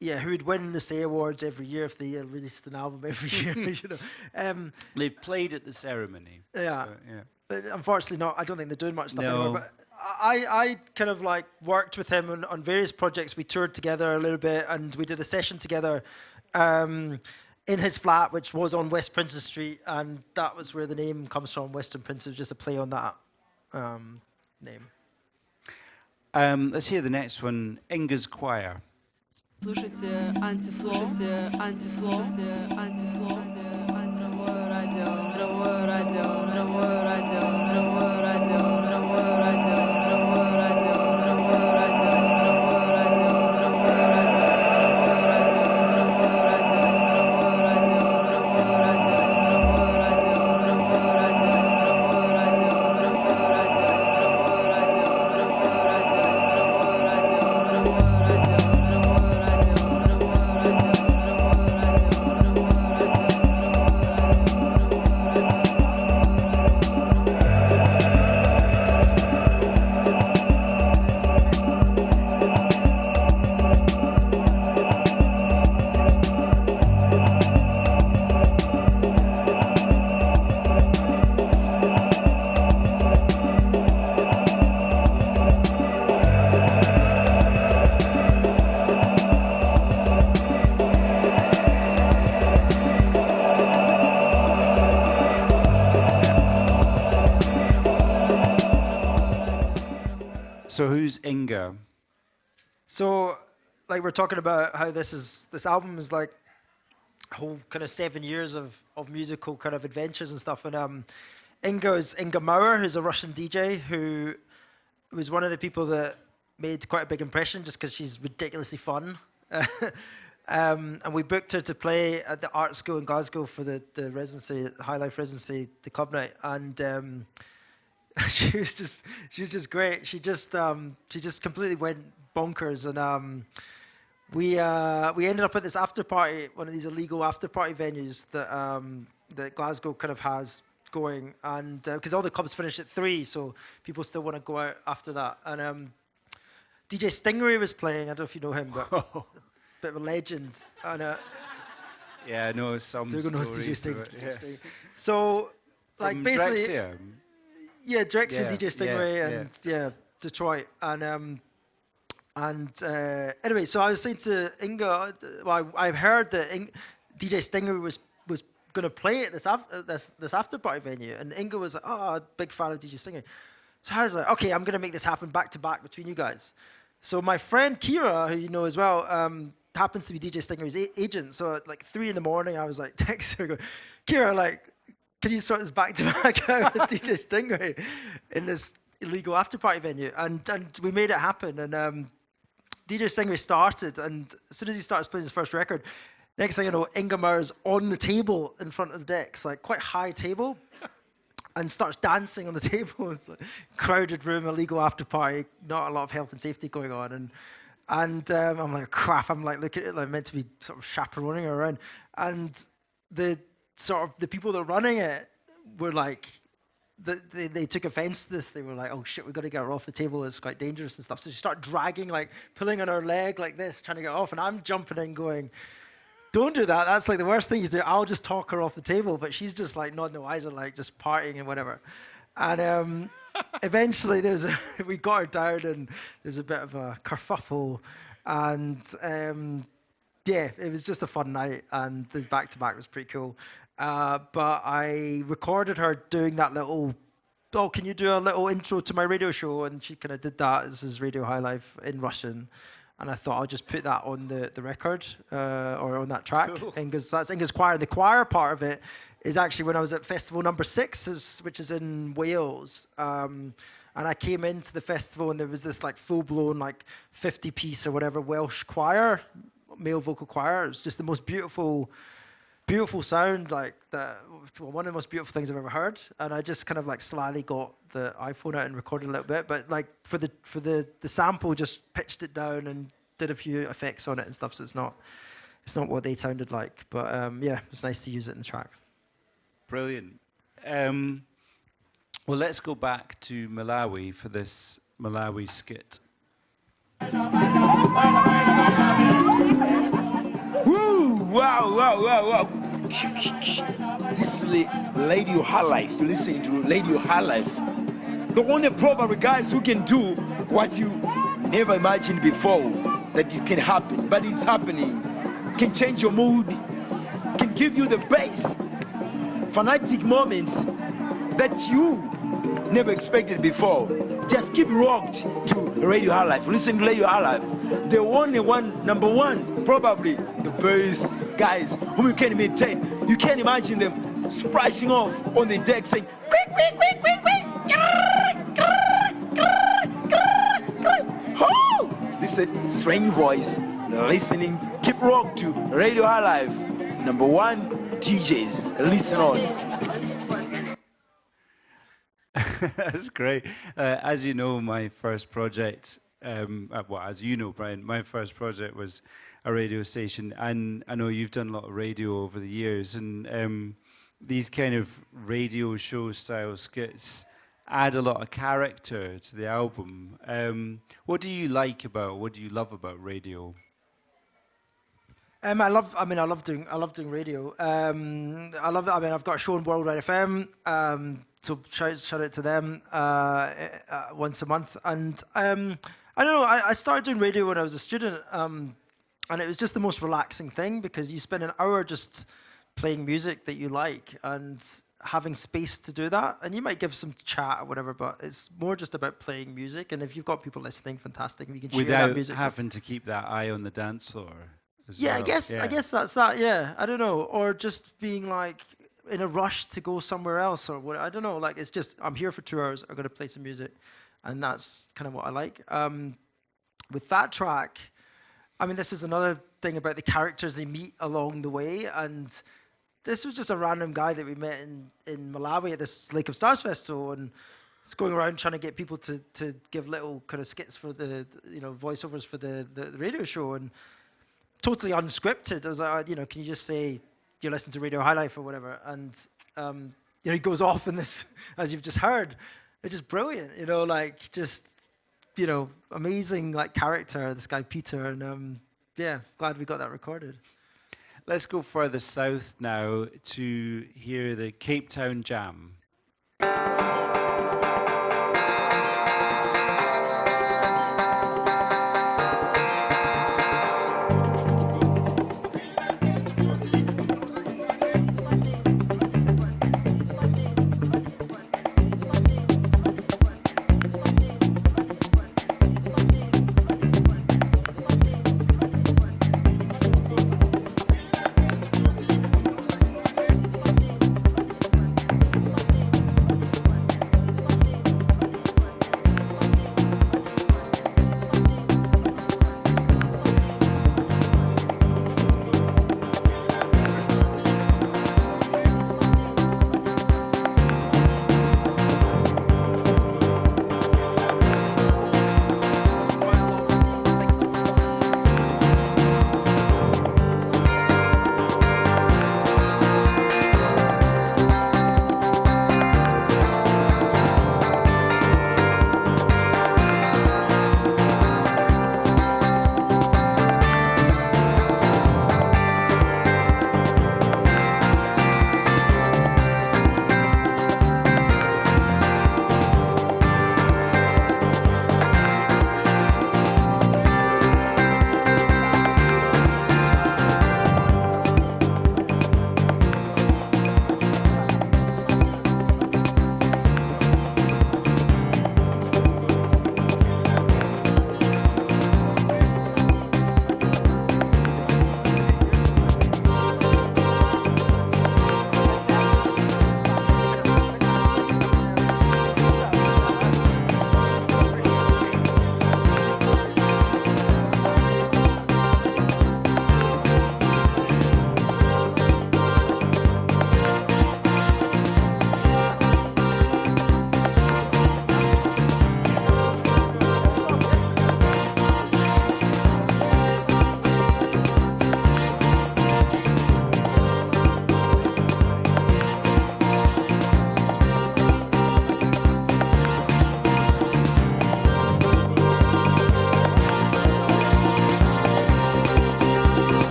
Yeah, who would win the Say Awards every year if they released an album every year, you know.
They've played at the ceremony.
Yeah.
Yeah.
But unfortunately not. I don't think they're doing much stuff
No.
anymore. But I kind of like worked with him on various projects. We toured together a little bit, and we did a session together in his flat, which was on West Princes Street, and that was where the name comes from. Western Princes, just a play on that name.
Let's hear the next one, Inga's Choir.
Слушайте Auntie Flo, Auntie Flo, Auntie Flo,
So who's Inga?
So, like, we're talking about how this album is like a whole kind of 7 years of musical kind of adventures and stuff. And Inga is Inga Maurer, who's a Russian DJ who was one of the people that made quite a big impression just because she's ridiculously fun. And we booked her to play at the art school in Glasgow for the residency, Highlife residency, the club night. And she was just great. She just completely went bonkers, and we ended up at this after party, one of these illegal after party venues that Glasgow kind of has going, and because all the clubs finish at 3, so people still want to go out after that. And DJ Stingray was playing. I don't know if you know him, but a bit of a legend. And
Yeah, I know some
Dougal knows DJ
stories
Sting.
of it, yeah.
So, like,
From
basically.
Drexciya?
Yeah, Drexciya,
Yeah,
DJ Stingray,
yeah,
and yeah, Detroit, and anyway, so I was saying to Inga, well, I've heard that DJ Stingray was going to play at this after party venue, and Inga was like, oh, big fan of DJ Stingray. So I was like, okay, I'm going to make this happen back to back between you guys. So my friend Kira, who you know as well, happens to be DJ Stingray's agent. So at like 3 a.m, I was like, text her, go, Kira, like, can you sort this back to back out with DJ Stingray in this illegal after party venue? And we made it happen. And DJ Stingray started, and as soon as he starts playing his first record, next thing you know, Inga Maurer's on the table in front of the decks, like quite high table, and starts dancing on the table. It's like crowded room, illegal after party, not a lot of health and safety going on. And I'm like, crap, I'm like, look at it, like meant to be sort of chaperoning her around. And the people that are running it were like, they took offense to this. They were like, oh shit, we've got to get her off the table. It's quite dangerous and stuff. So she started dragging, like pulling on her leg like this, trying to get her off. And I'm jumping in going, don't do that. That's like the worst thing you do. I'll just talk her off the table. But she's just like nodding her eyes and like just partying and whatever. And eventually we got her down, and there's a bit of a kerfuffle. And yeah, it was just a fun night, and the back-to-back was pretty cool. But I recorded her doing that little, oh, can you do a little intro to my radio show? And she kind of did that. This is Radio Highlife in Russian. And I thought I'll just put that on the record, or on that track. Cool. That's Inga's Choir. And the choir part of it is actually when I was at Festival Number 6, which is in Wales. And I came into the festival and there was this like full-blown like 50-piece or whatever Welsh choir, male vocal choir. It was just the most beautiful sound, like one of the most beautiful things I've ever heard. And I just kind of like slyly got the iPhone out and recorded a little bit, but like for the sample, just pitched it down and did a few effects on it and stuff. So it's not what they sounded like, but yeah, it's nice to use it in the track.
Brilliant. Well, let's go back to Malawi for this Malawi skit.
Woo! Wow. This is Radio Highlife. You're listening to Radio Highlife. The only probably guys who can do what you never imagined before that it can happen, but it's happening. Can change your mood, can give you the best fanatic moments that you never expected before. Just keep rocked to Radio Highlife. Listen to Radio Highlife. The only one, number one, probably the best guys whom you can imitate. You can't imagine them splashing off on the deck saying, quick, quick, quick, quick, quick. This is a strange voice. Listening, keep rocked to Radio Highlife. Number one, DJs. Listen on.
That's great. As you know, my first project, as you know, Brian, my first project was a radio station, and I know you've done a lot of radio over the years, and these kind of radio show style skits add a lot of character to the album. What do you love about radio?
I love doing radio. I've got a show on Worldwide FM. So shout out to them once a month. And I don't know, I started doing radio when I was a student, and it was just the most relaxing thing because you spend an hour just playing music that you like and having space to do that. And you might give some chat or whatever, but it's more just about playing music. And if you've got people listening, fantastic. And you can share that music.
Without having to keep that eye on the dance floor.
Yeah,
well.
I guess that's that. Yeah, I don't know, or just being like in a rush to go somewhere else, or what? I don't know. Like it's just I'm here for 2 hours. I'm gonna play some music, and that's kind of what I like. With that track, this is another thing about the characters they meet along the way, and this was just a random guy that we met in Malawi at this Lake of Stars festival, and it's going around trying to get people to give little kind of skits for the voiceovers for the radio show, and totally unscripted. I was like, can you just say you listen to Radio Highlife or whatever? And he goes off in this, as you've just heard. It's just brilliant, amazing like character. This guy Peter, and glad we got that recorded.
Let's go further south now to hear the Cape Town Jam.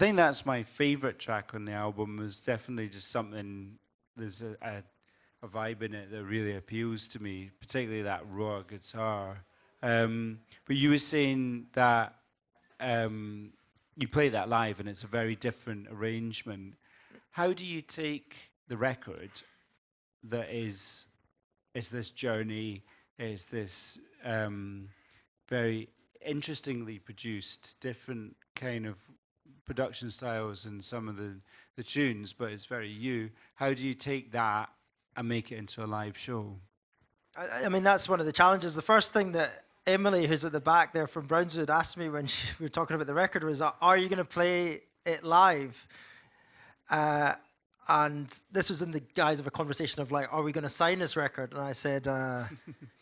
think that's my favorite track on the album. Was definitely just something. There's a vibe in it that really appeals to me, particularly that raw guitar. But you were saying that you play that live, and it's a very different arrangement. How do you take the record that is this journey, is this very interestingly produced, different kind of production styles and some of the tunes, but it's very you. How do you take that and make it into a live show?
I mean, that's one of the challenges. The first thing that Emily, who's at the back there from Brownswood, asked me when we were talking about the record was, are you going to play it live? And this was in the guise of a conversation of like, are we going to sign this record? And I said,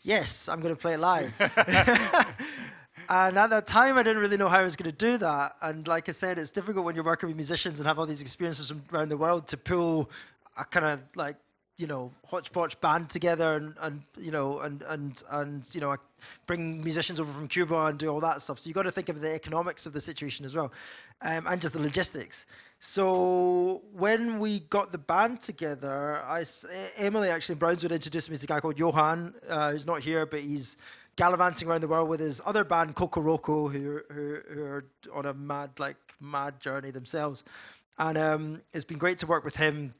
yes, I'm going to play it live. And at that time, I didn't really know how I was going to do that. And like I said, it's difficult when you're working with musicians and have all these experiences from around the world to pull a kind of like, you know, hodgepodge band together and bring musicians over from Cuba and do all that stuff. So you got to think of the economics of the situation as well, and just the logistics. So when we got the band together, Emily actually in Brownswood introduced me to a guy called Johan, who's not here, but he's gallivanting around the world with his other band Kokoroko, who are on a mad journey themselves, and it's been great to work with him.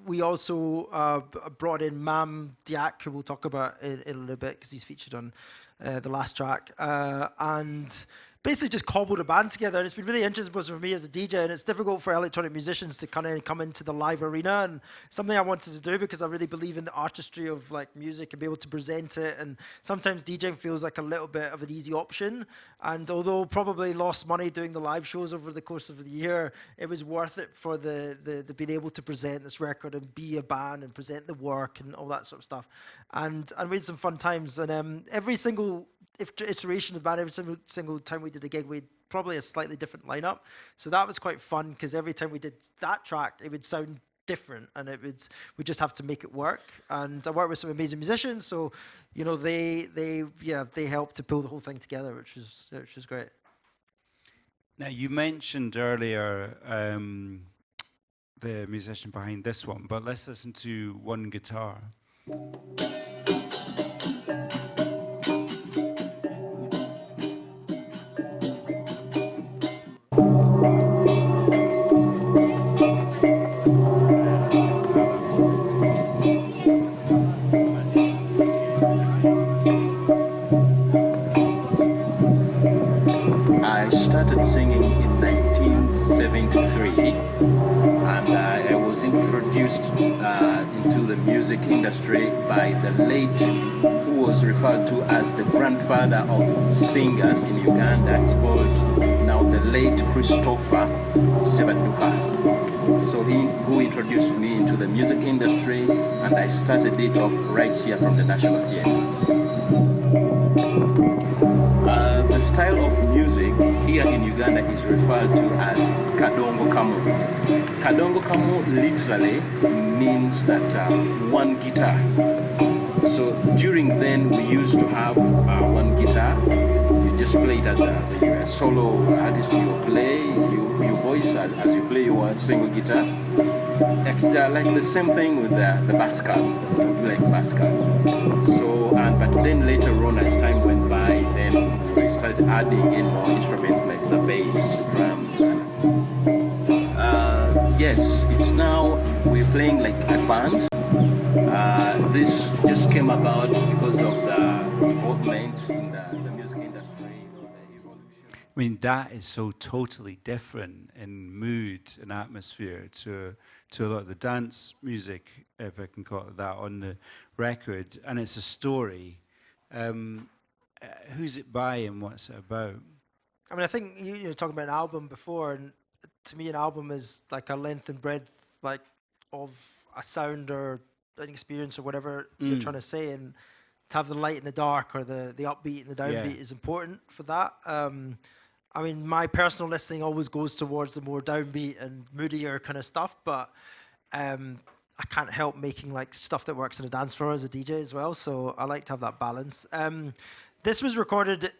We also brought in Mam Diak, who we'll talk about in a little bit because he's featured on the last track, and basically just cobbled a band together. And it's been really interesting for me as a DJ, and it's difficult for electronic musicians to kind of come into the live arena, and something I wanted to do because I really believe in the artistry of like music and be able to present it. And sometimes DJing feels like a little bit of an easy option, and although probably lost money doing the live shows over the course of the year, it was worth it for the being able to present this record and be a band and present the work and all that sort of stuff. And we had some fun times, and every single iteration of the band, every single time we did a gig, we had probably a slightly different lineup. So that was quite fun because every time we did that track, it would sound different, and we just have to make it work. And I worked with some amazing musicians, so you know they helped to pull the whole thing together, which was great.
Now you mentioned earlier the musician behind this one, but let's listen to one guitar.
I started singing in 1973, and I was introduced into the music industry by the late, who was referred to as the grandfather of singers in Uganda. It's called now the late Christopher Sebaduka. So who introduced me into the music industry, and I started it off right here from the National Theatre. The style of music here in Uganda is referred to as Kadongo Kamu. Kadongo Kamu literally means that one guitar. So during then we used to have one guitar. You just play it as a solo artist. You play, you voice as you play your single guitar. It's like the same thing with the baskers, like baskers. So, but then later on, as time went by, then we started adding in more instruments like the bass, drums, and yes, it's now we're playing like a band. This just came about because of the involvement in the music industry.
I mean, that is so totally different in mood and atmosphere to a lot of the dance music, if I can call it that, on the record. And it's a story. Who's it by and what's it about?
I mean, I think you were talking about an album before, and to me, an album is like a length and breadth, like of a sound or an experience or whatever you're trying to say, and to have the light and the dark or the upbeat and the downbeat is important for that. I mean, my personal listening always goes towards the more downbeat and moodier kind of stuff, but I can't help making like stuff that works in a dance floor as a DJ as well. So I like to have that balance. This was recorded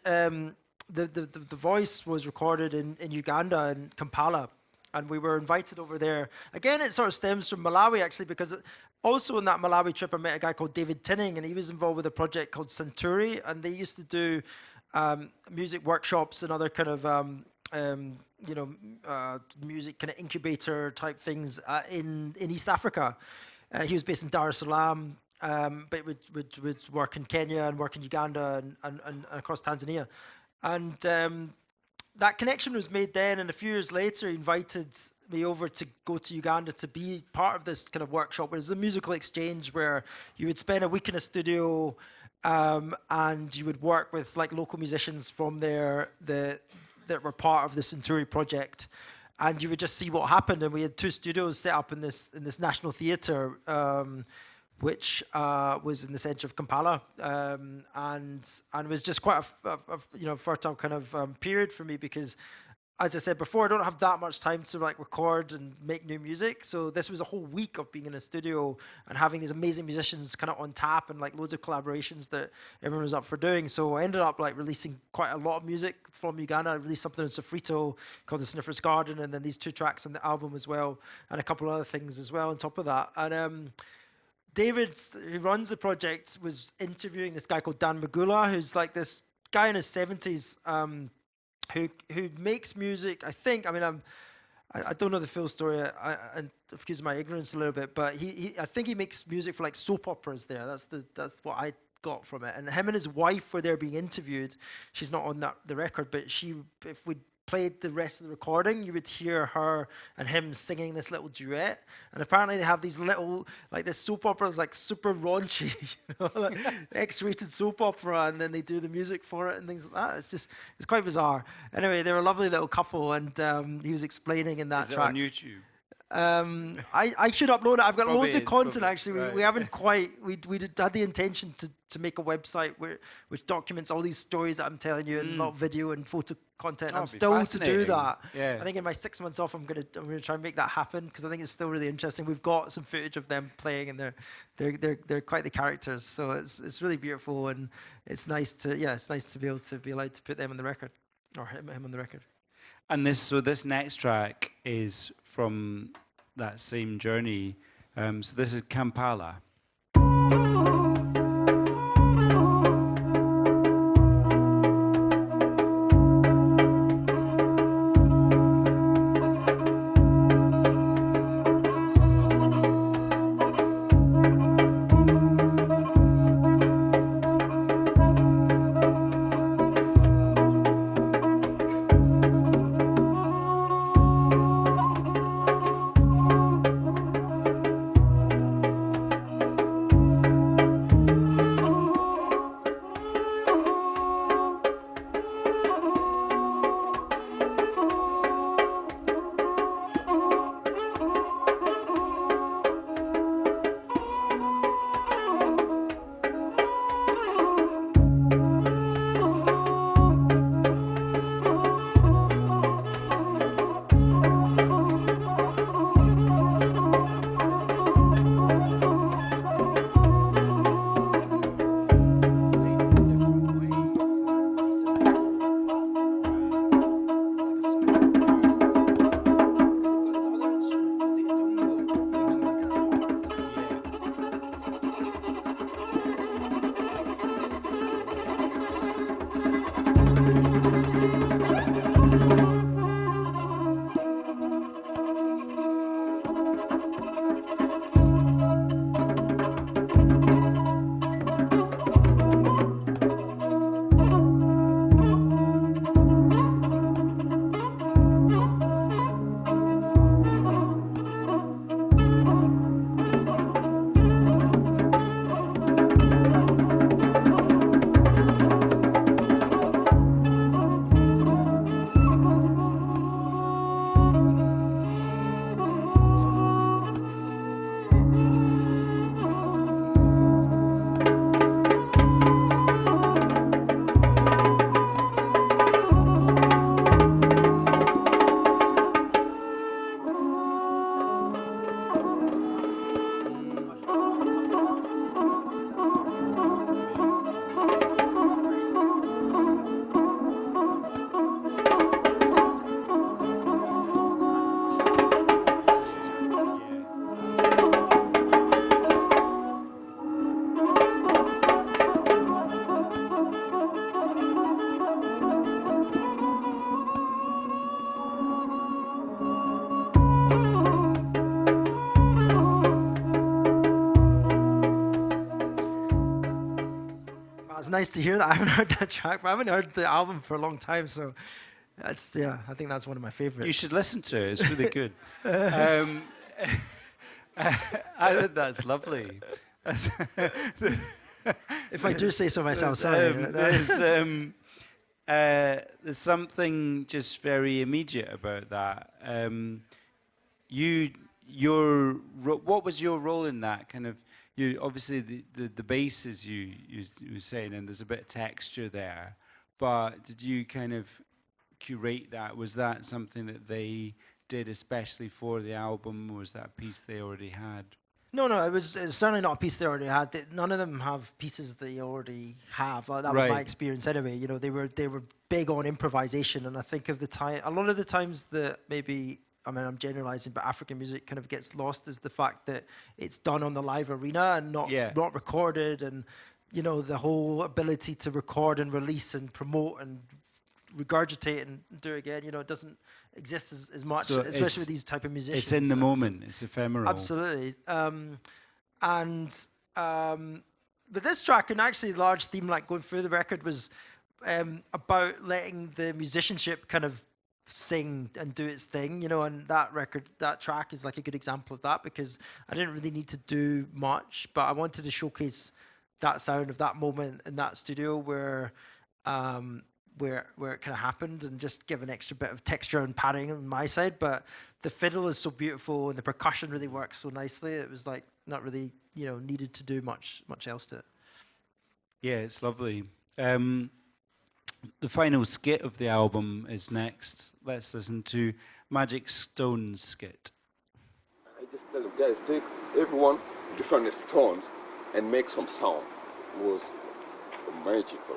the voice was recorded in Uganda, in Kampala, and we were invited over there. Again, it sort of stems from Malawi, actually, because also on that Malawi trip, I met a guy called David Tinning, and he was involved with a project called Centuri, and they used to do music workshops and other kind of music kind of incubator type things in East Africa. He was based in Dar es Salaam, but would work in Kenya and work in Uganda and across Tanzania. And that connection was made then, and a few years later, he invited me over to go to Uganda to be part of this kind of workshop. It was a musical exchange where you would spend a week in a studio, and you would work with like local musicians from there that were part of the Centuri project, and you would just see what happened. And we had 2 studios set up in this National Theatre, which was in the centre of Kampala, and it was just quite a fertile kind of period for me, because, as I said before, I don't have that much time to like record and make new music. So this was a whole week of being in a studio and having these amazing musicians kind of on tap, and like loads of collaborations that everyone was up for doing. So I ended up like releasing quite a lot of music from Uganda. I released something in Sofrito called The Sniffer's Garden, and then these 2 tracks on the album as well, and a couple of other things as well on top of that. And David, who runs the project, was interviewing this guy called Dan Magula, who's like this guy in his 70s, who makes music. I don't know the full story, and excuse my ignorance a little bit, but I think he makes music for like soap operas there. That's what I got from it. And him and his wife were there being interviewed. She's not on the record, but if we played the rest of the recording, you would hear her and him singing this little duet. And apparently they have these little, like, this soap opera is like super raunchy, like X-rated soap opera, and then they do the music for it and things like that. It's quite bizarre. Anyway, they're a lovely little couple, and he was explaining in that track.
Is it on YouTube?
I should upload it. I've got loads of content, actually.
Right.
We haven't quite, we had the intention to make a website which documents all these stories that I'm telling you, and a lot of video and photo content. I'm still to do that.
Yeah.
I think in my 6 months off, I'm gonna try and make that happen, because I think it's still really interesting. We've got some footage of them playing, and they're quite the characters. So it's really beautiful, and it's nice to be able to be allowed to put them on the record, or him on the record.
And this next track is from that same journey. So this is Kampala.
That's nice to hear that. I haven't heard that track, but I haven't heard the album for a long time, so that's I think that's one of my favorites.
You should listen to it. It's really good. I think that's lovely.
If I do say so myself, sorry.
There's something just very immediate about that. What was your role in that? Kind of, you obviously the bass is you were saying, and there's a bit of texture there. But did you kind of curate that? Was that something that they did especially for the album, or was that a piece they already had?
No, it was certainly not a piece they already had. None of them have pieces they already have. That was my experience anyway. You know, they were big on improvisation, and I think of the time, a lot of the times that maybe, I mean, I'm generalizing, but African music kind of gets lost is the fact that it's done on the live arena and not recorded, and you know, the whole ability to record and release and promote and regurgitate and do it again, you know, it doesn't exist as much, so especially with these type of musicians.
It's in the moment, it's ephemeral.
Absolutely. But this track, and actually the large theme like going through the record, was about letting the musicianship kind of sing and do its thing, you know, and that track is like a good example of that, because I didn't really need to do much, but I wanted to showcase that sound of that moment in that studio where it kind of happened, and just give an extra bit of texture and padding on my side. But the fiddle is so beautiful and the percussion really works so nicely. It was like not really, you know, needed to do much else to it.
Yeah, it's lovely. The final skit of the album is next. Let's listen to Magic Stone's skit.
I just tell them, guys, take everyone different stones and make some sound. It was magical.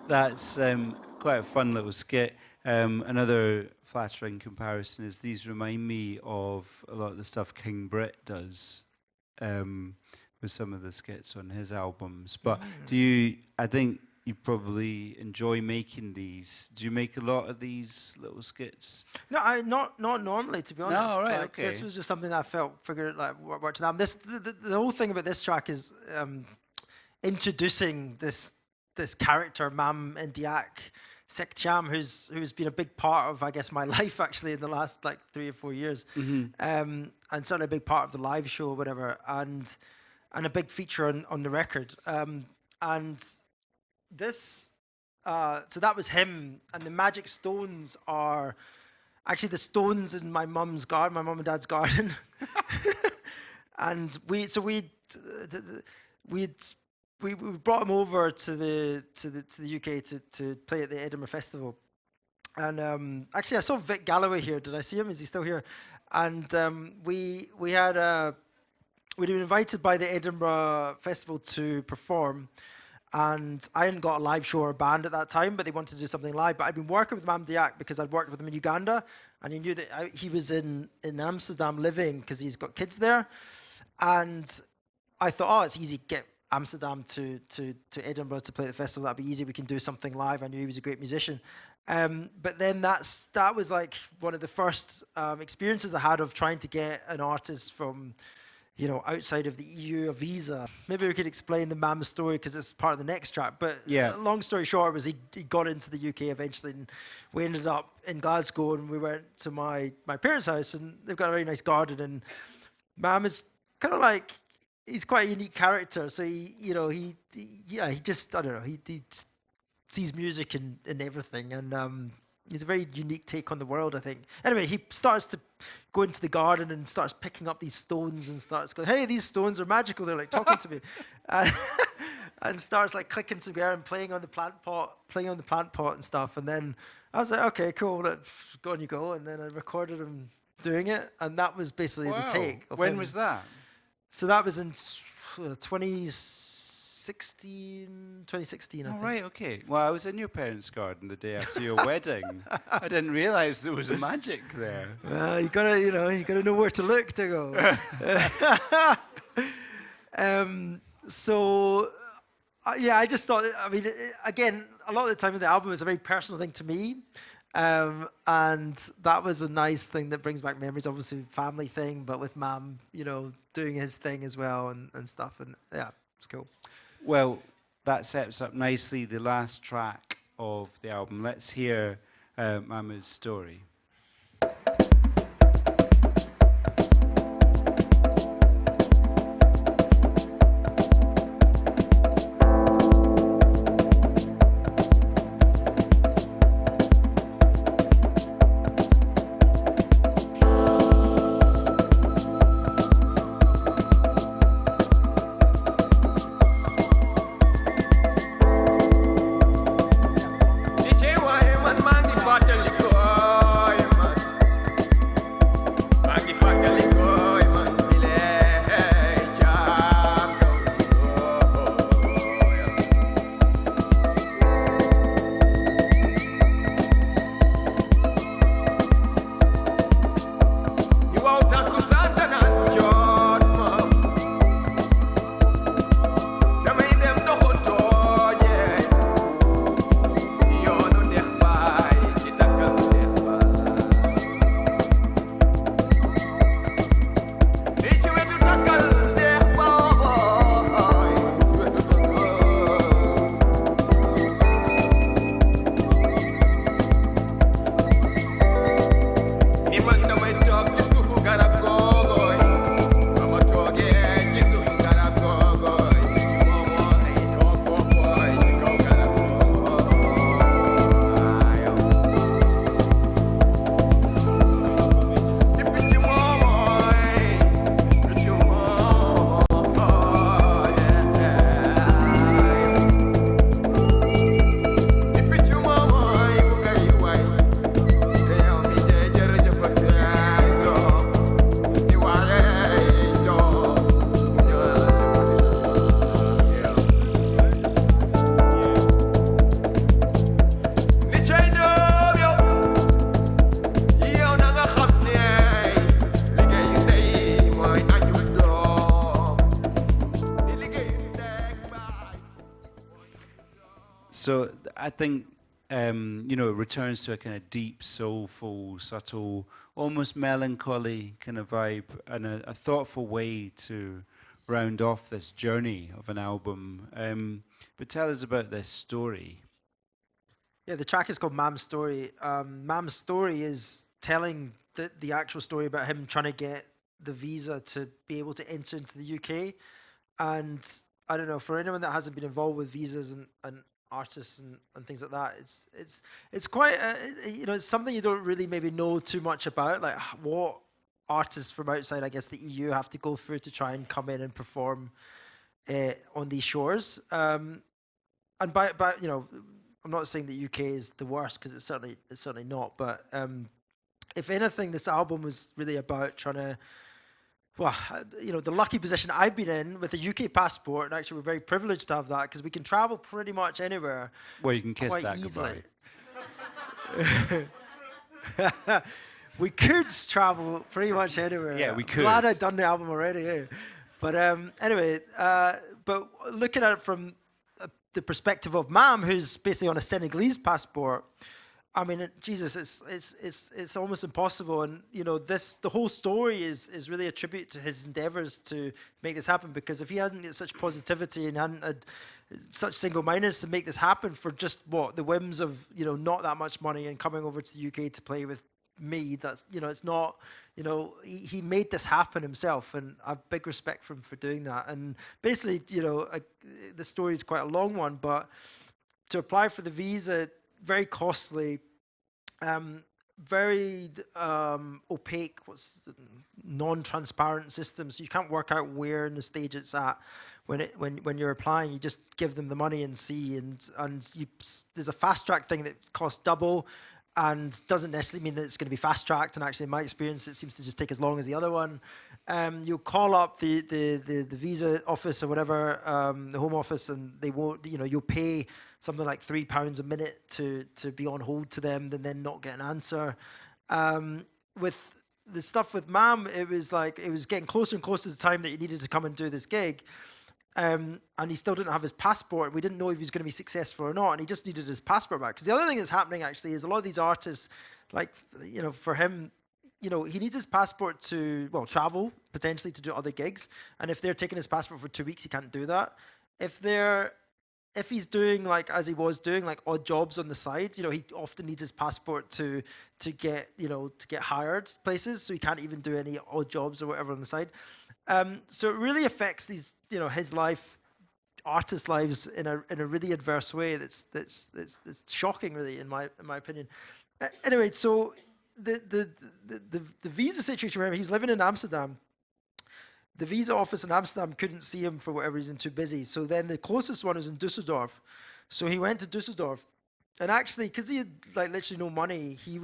That's quite a fun little skit. Another flattering comparison is these remind me of a lot of the stuff King Britt does with some of the skits on his albums. But I think you probably enjoy making these. Do you make a lot of these little skits?
No, not normally, to be honest.
No, right,
like,
okay.
This was just something that I figured like worked to them. The whole thing about this track is introducing this character, Mam Indiak Sekcham, who's been a big part of, I guess, my life actually in the last like 3 or 4 years, and certainly a big part of the live show or whatever, and a big feature on the record. And this, so that was him, and the magic stones are actually the stones in my mum and dad's garden, and we brought him over to the UK to play at the Edinburgh Festival, and actually I saw Vic Galloway here. Did I see him? Is he still here? And we'd been invited by the Edinburgh Festival to perform, and I hadn't got a live show or a band at that time, but they wanted to do something live. But I'd been working with Mam Diak because I'd worked with him in Uganda, and he knew that he was in Amsterdam living because he's got kids there, and I thought, it's easy to get Amsterdam to Edinburgh to play at the festival. That'd be easy. We can do something live. I knew he was a great musician. But then that was like one of the first experiences I had of trying to get an artist from, you know, outside of the EU a visa. Maybe we could explain the Mam story because it's part of the next track. But long story short was he got into the UK eventually, and we ended up in Glasgow, and we went to my parents' house, and they've got a very nice garden, and Mam is kind of like, he's quite a unique character. So he just, I don't know, he sees music in everything, and he's a very unique take on the world, I think. Anyway, he starts to go into the garden and starts picking up these stones and starts going, hey, these stones are magical. They're like talking to me. And starts like clicking together and playing on the plant pot and stuff. And then I was like, okay, cool, go on you go. And then I recorded him doing it. And that was basically the take.
When was that?
So that was in 2016, I think.
Right, okay. Well, I was in your parents' garden the day after your wedding. I didn't realize there was magic there.
Well, you gotta know where to look to go. I just thought, again, a lot of the time the album is a very personal thing to me. And that was a nice thing that brings back memories, obviously family thing, but with Mam, doing his thing as well and stuff. And yeah, it's cool.
Well, that sets up nicely the last track of the album. Let's hear Mama's story. So I think, it returns to a kind of deep, soulful, subtle, almost melancholy kind of vibe, and a thoughtful way to round off this journey of an album. But tell us about this story.
Yeah, the track is called Mam's Story. Mam's Story is telling the actual story about him trying to get the visa to be able to enter into the UK. And I don't know, for anyone that hasn't been involved with visas and artists and things like that, it's quite it's something you don't really maybe know too much about, like what artists from outside, I guess, the EU have to go through to try and come in and perform on these shores. And by I'm not saying the UK is the worst, because it's certainly not, but if anything, this album was really about trying to, the lucky position I've been in with a UK passport, and actually we're very privileged to have that, because we can travel pretty much anywhere.
Well, you can kiss
quite
that
easily.
goodbye.
We could travel pretty much anywhere.
Yeah, we could.
Glad I'd done the album already. Yeah. But anyway, but looking at it from the perspective of Mam, who's basically on a Senegalese passport, I mean, Jesus, it's almost impossible. And the whole story is really a tribute to his endeavors to make this happen. Because if he hadn't got such positivity and hadn't had such single-mindedness to make this happen for just the whims of not that much money and coming over to the UK to play with me. That's, you know, it's not, you know, he made this happen himself, and I have big respect for him for doing that. And basically, you know, the story is quite a long one, but to apply for the visa, very costly, very opaque, non-transparent system. So you can't work out where in the stage it's at when you're applying. You just give them the money and see. And there's a fast track thing that costs double, and doesn't necessarily mean that it's going to be fast tracked. And actually, in my experience, it seems to just take as long as the other one. You'll call up the visa office or whatever, the Home Office, and they won't. You know, you'll pay something like £3 a minute to be on hold to them, and then not get an answer. With the stuff with Mam, it was getting closer and closer to the time that he needed to come and do this gig. And he still didn't have his passport. We didn't know if he was going to be successful or not, and he just needed his passport back. Because the other thing that's happening actually is a lot of these artists, like, you know, for him, you know, he needs his passport to, well, travel, potentially to do other gigs. And if they're taking his passport for 2 weeks, he can't do that. If he's doing, like, as he was doing, like, odd jobs on the side, you know, he often needs his passport to get, you know, to get hired places. So he can't even do any odd jobs or whatever on the side. So it really affects these, you know, his life, artists' lives in a really adverse way. That's shocking, really, in my opinion. Anyway, so the visa situation. Remember, he was living in Amsterdam. The visa office in Amsterdam couldn't see him for whatever reason, too busy. So then the closest one was in Düsseldorf. So he went to Düsseldorf. And actually, because he had, like, literally no money, he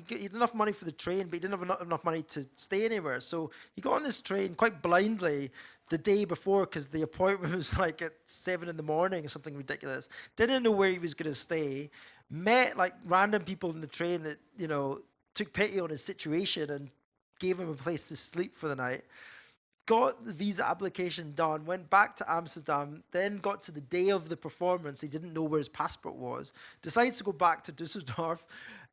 had enough money for the train, but he didn't have enough money to stay anywhere. So he got on this train quite blindly the day before, because the appointment was like at 7 in the morning or something ridiculous. Didn't know where he was going to stay. Met like random people in the train that, you know, took pity on his situation and gave him a place to sleep for the night. Got the visa application done, went back to Amsterdam, then got to the day of the performance. He didn't know where his passport was. Decides to go back to Düsseldorf.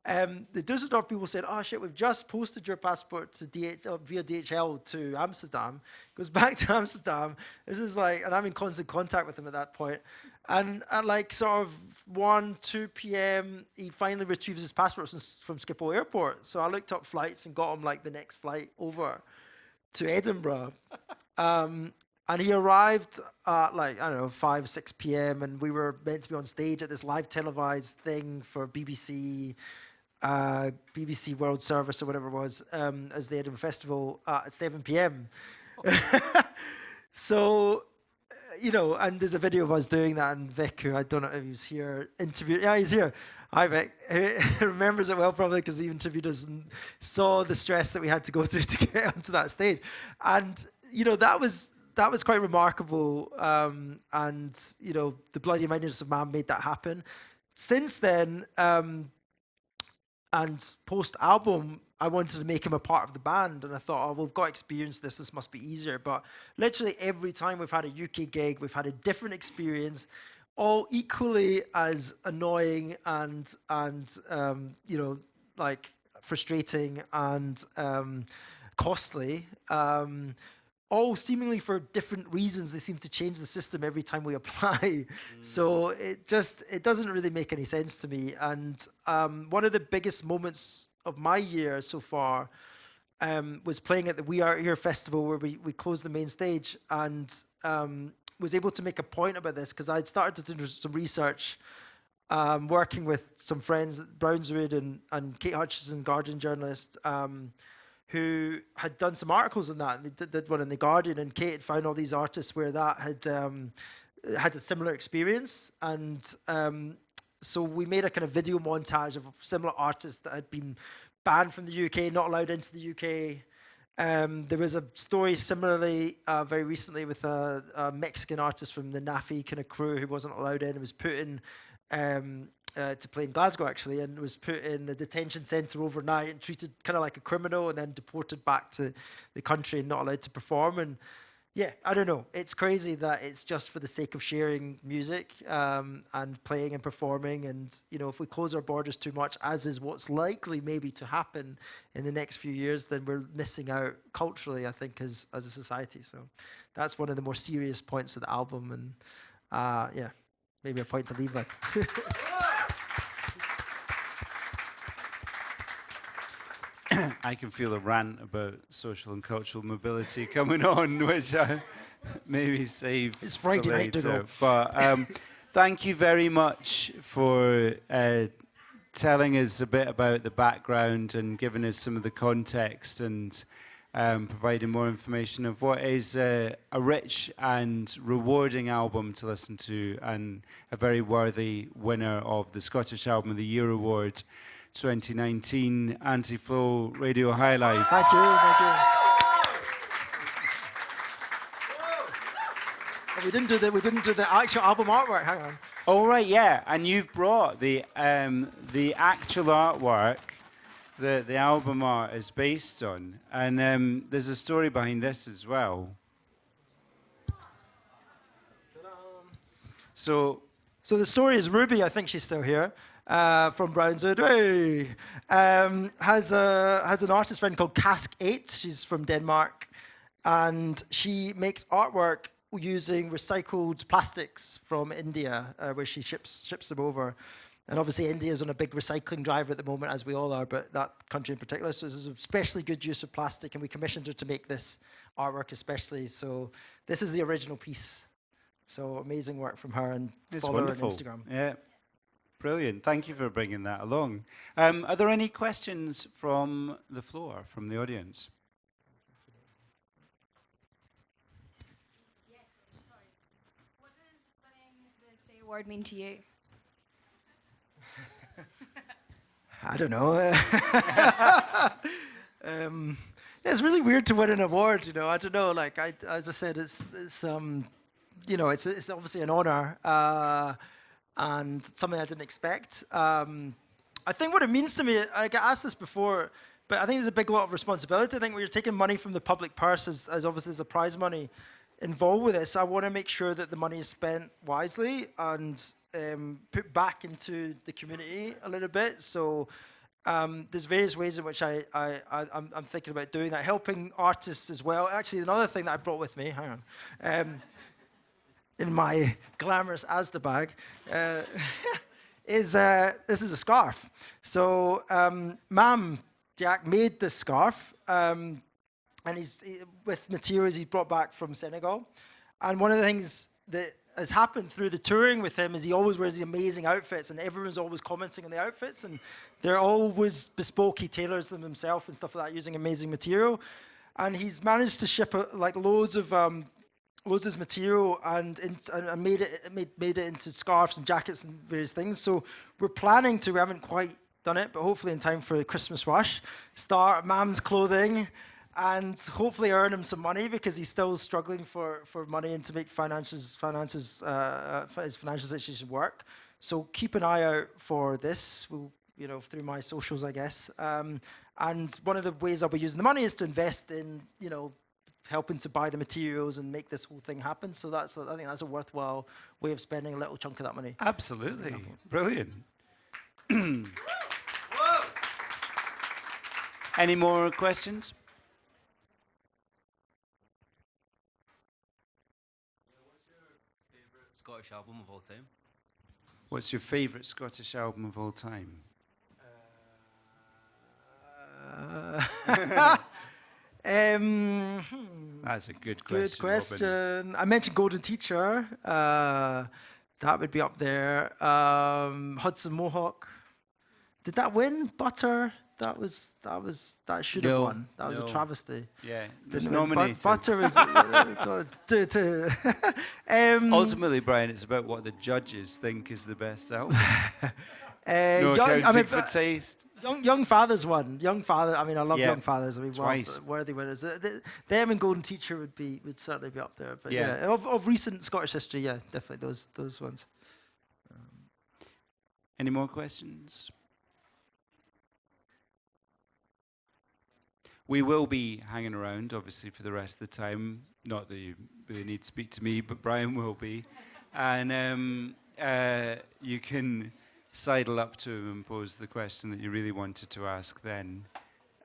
The Düsseldorf people said, "Oh shit, we've just posted your passport to via DHL to Amsterdam." Goes back to Amsterdam. This is like, and I'm in constant contact with him at that point. And at like sort of 1, 2 p.m., he finally retrieves his passport from Schiphol Airport. So I looked up flights and got him like the next flight over to Edinburgh. And he arrived at like, I don't know, 5, 6 p.m. and we were meant to be on stage at this live televised thing for BBC World Service or whatever it was, as the Edinburgh Festival at 7 p.m. So, you know, and there's a video of us doing that, and Vic, who I don't know if he was here, interviewed. Yeah, he's here. Hi, Vic. He remembers it well, probably because he interviewed us and saw the stress that we had to go through to get onto that stage. And, you know, that was quite remarkable. And, you know, the Bloody Mindedness of Man made that happen. Since then, and post-album, I wanted to make him a part of the band, and I thought, oh, we've got experience this must be easier. But literally every time we've had a UK gig, we've had a different experience, all equally as annoying and you know, like frustrating and costly. All seemingly for different reasons. They seem to change the system every time we apply. So it doesn't really make any sense to me. And one of the biggest moments of my year so far was playing at the We Are Here festival, where we closed the main stage, and was able to make a point about this because I'd started to do some research, working with some friends at Brownswood and Kate Hutchinson, Guardian journalist, who had done some articles on that. And they did one in The Guardian, and Kate had found all these artists where that had had a similar experience. And so we made a kind of video montage of similar artists that had been banned from the UK, not allowed into the UK. There was a story similarly very recently with a Mexican artist from the NAFI kind of crew who wasn't allowed in. It was put in to play in Glasgow, actually, and was put in the detention centre overnight and treated kind of like a criminal, and then deported back to the country and not allowed to perform. And yeah, I don't know. It's crazy that it's just for the sake of sharing music and playing and performing. And, you know, if we close our borders too much, as is what's likely maybe to happen in the next few years, then we're missing out culturally, I think, as a society. So that's one of the more serious points of the album. And yeah, maybe a point to leave with.
I can feel a rant about social and cultural mobility coming on, which I maybe save
It's Friday
for
night to
later.
go.
But thank you very much for telling us a bit about the background and giving us some of the context and providing more information of what is a rich and rewarding album to listen to, and a very worthy winner of the Scottish Album of the Year Award 2019, Auntie Flo, Radio Highlife.
Thank you. We didn't do the actual album artwork. Hang on.
Oh right, yeah, and you've brought the actual artwork that the album art is based on, and there's a story behind this as well. So
the story is Ruby. I think she's still here. From Brownswood, hey, has an artist friend called Cask 8. She's from Denmark, and she makes artwork using recycled plastics from India, where she ships them over. And obviously India is on a big recycling drive at the moment, as we all are, but that country in particular. So this is especially good use of plastic, and we commissioned her to make this artwork especially. So this is the original piece. So amazing work from her, and
it's
follow
wonderful.
her on Instagram.
Yeah, brilliant. Thank you for bringing that along. Are there any questions from the floor, from the audience?
Yes, sorry. What does winning the SAY award mean to you?
I don't know. It's really weird to win an award, you know. I don't know. Like as I said, it's you know, it's obviously an honor and something I didn't expect. I think what it means to me, I got asked this before, but I think there's a big lot of responsibility. I think when you're taking money from the public purse, as obviously there's a prize money involved with this, I want to make sure that the money is spent wisely and put back into the community a little bit. So there's various ways in which I'm thinking about doing that, helping artists as well. Actually, another thing that I brought with me, hang on, in my glamorous Asda bag, is this is a scarf. So Mam Jack made this scarf, and with materials he brought back from Senegal. And one of the things that has happened through the touring with him is he always wears these amazing outfits, and everyone's always commenting on the outfits, and they're always bespoke. He tailors them himself and stuff like that using amazing material. And he's managed to ship like loads of his material and made it into scarves and jackets and various things. So we're planning to, we haven't quite done it, but hopefully in time for the Christmas rush, start Mam's clothing and hopefully earn him some money, because he's still struggling for money and to make his financial situation work. So keep an eye out for this, you know, through my socials, I guess. And one of the ways I'll be using the money is to invest in, you know, helping to buy the materials and make this whole thing happen. So I think that's a worthwhile way of spending a little chunk of that money.
Absolutely. Brilliant. Any more questions?
Scottish album of all time?
What's your favourite Scottish album of all time? That's a good question.
Good question.
Robin.
I mentioned Golden Teacher. That would be up there. Hudson Mohawk. Did that win? Butter. That should have won. That was a travesty.
Yeah,
Didn't
win.
Nominated. Butter was.
Ultimately, Brian, it's about what the judges think is the best album.
No
accounting for taste.
Young Fathers won. Young Father. I mean, I love Young Fathers. I mean,
Twice.
Worthy winners. Them and Golden Teacher would certainly be up there. But yeah, of recent Scottish history, yeah, definitely those ones.
Any more questions? We will be hanging around, obviously, for the rest of the time. Not that you really need to speak to me, but Brian will be. And you can sidle up to him and pose the question that you really wanted to ask then.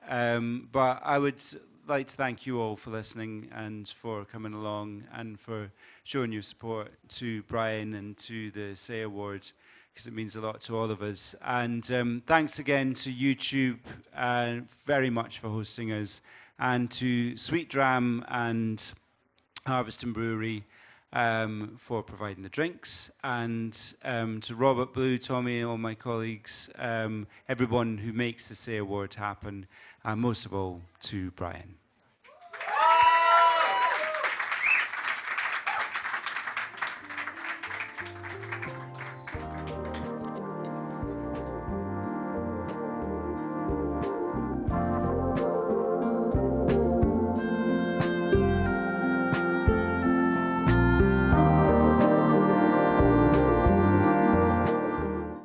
But I would like to thank you all for listening and for coming along and for showing your support to Brian and to the SAY Award because it means a lot to all of us. And thanks again to YouTube very much for hosting us, and to Sweet Dram and Harvest and Brewery for providing the drinks, and to Robert, Blue, Tommy, all my colleagues, everyone who makes the Say Award happen, and most of all to Brian.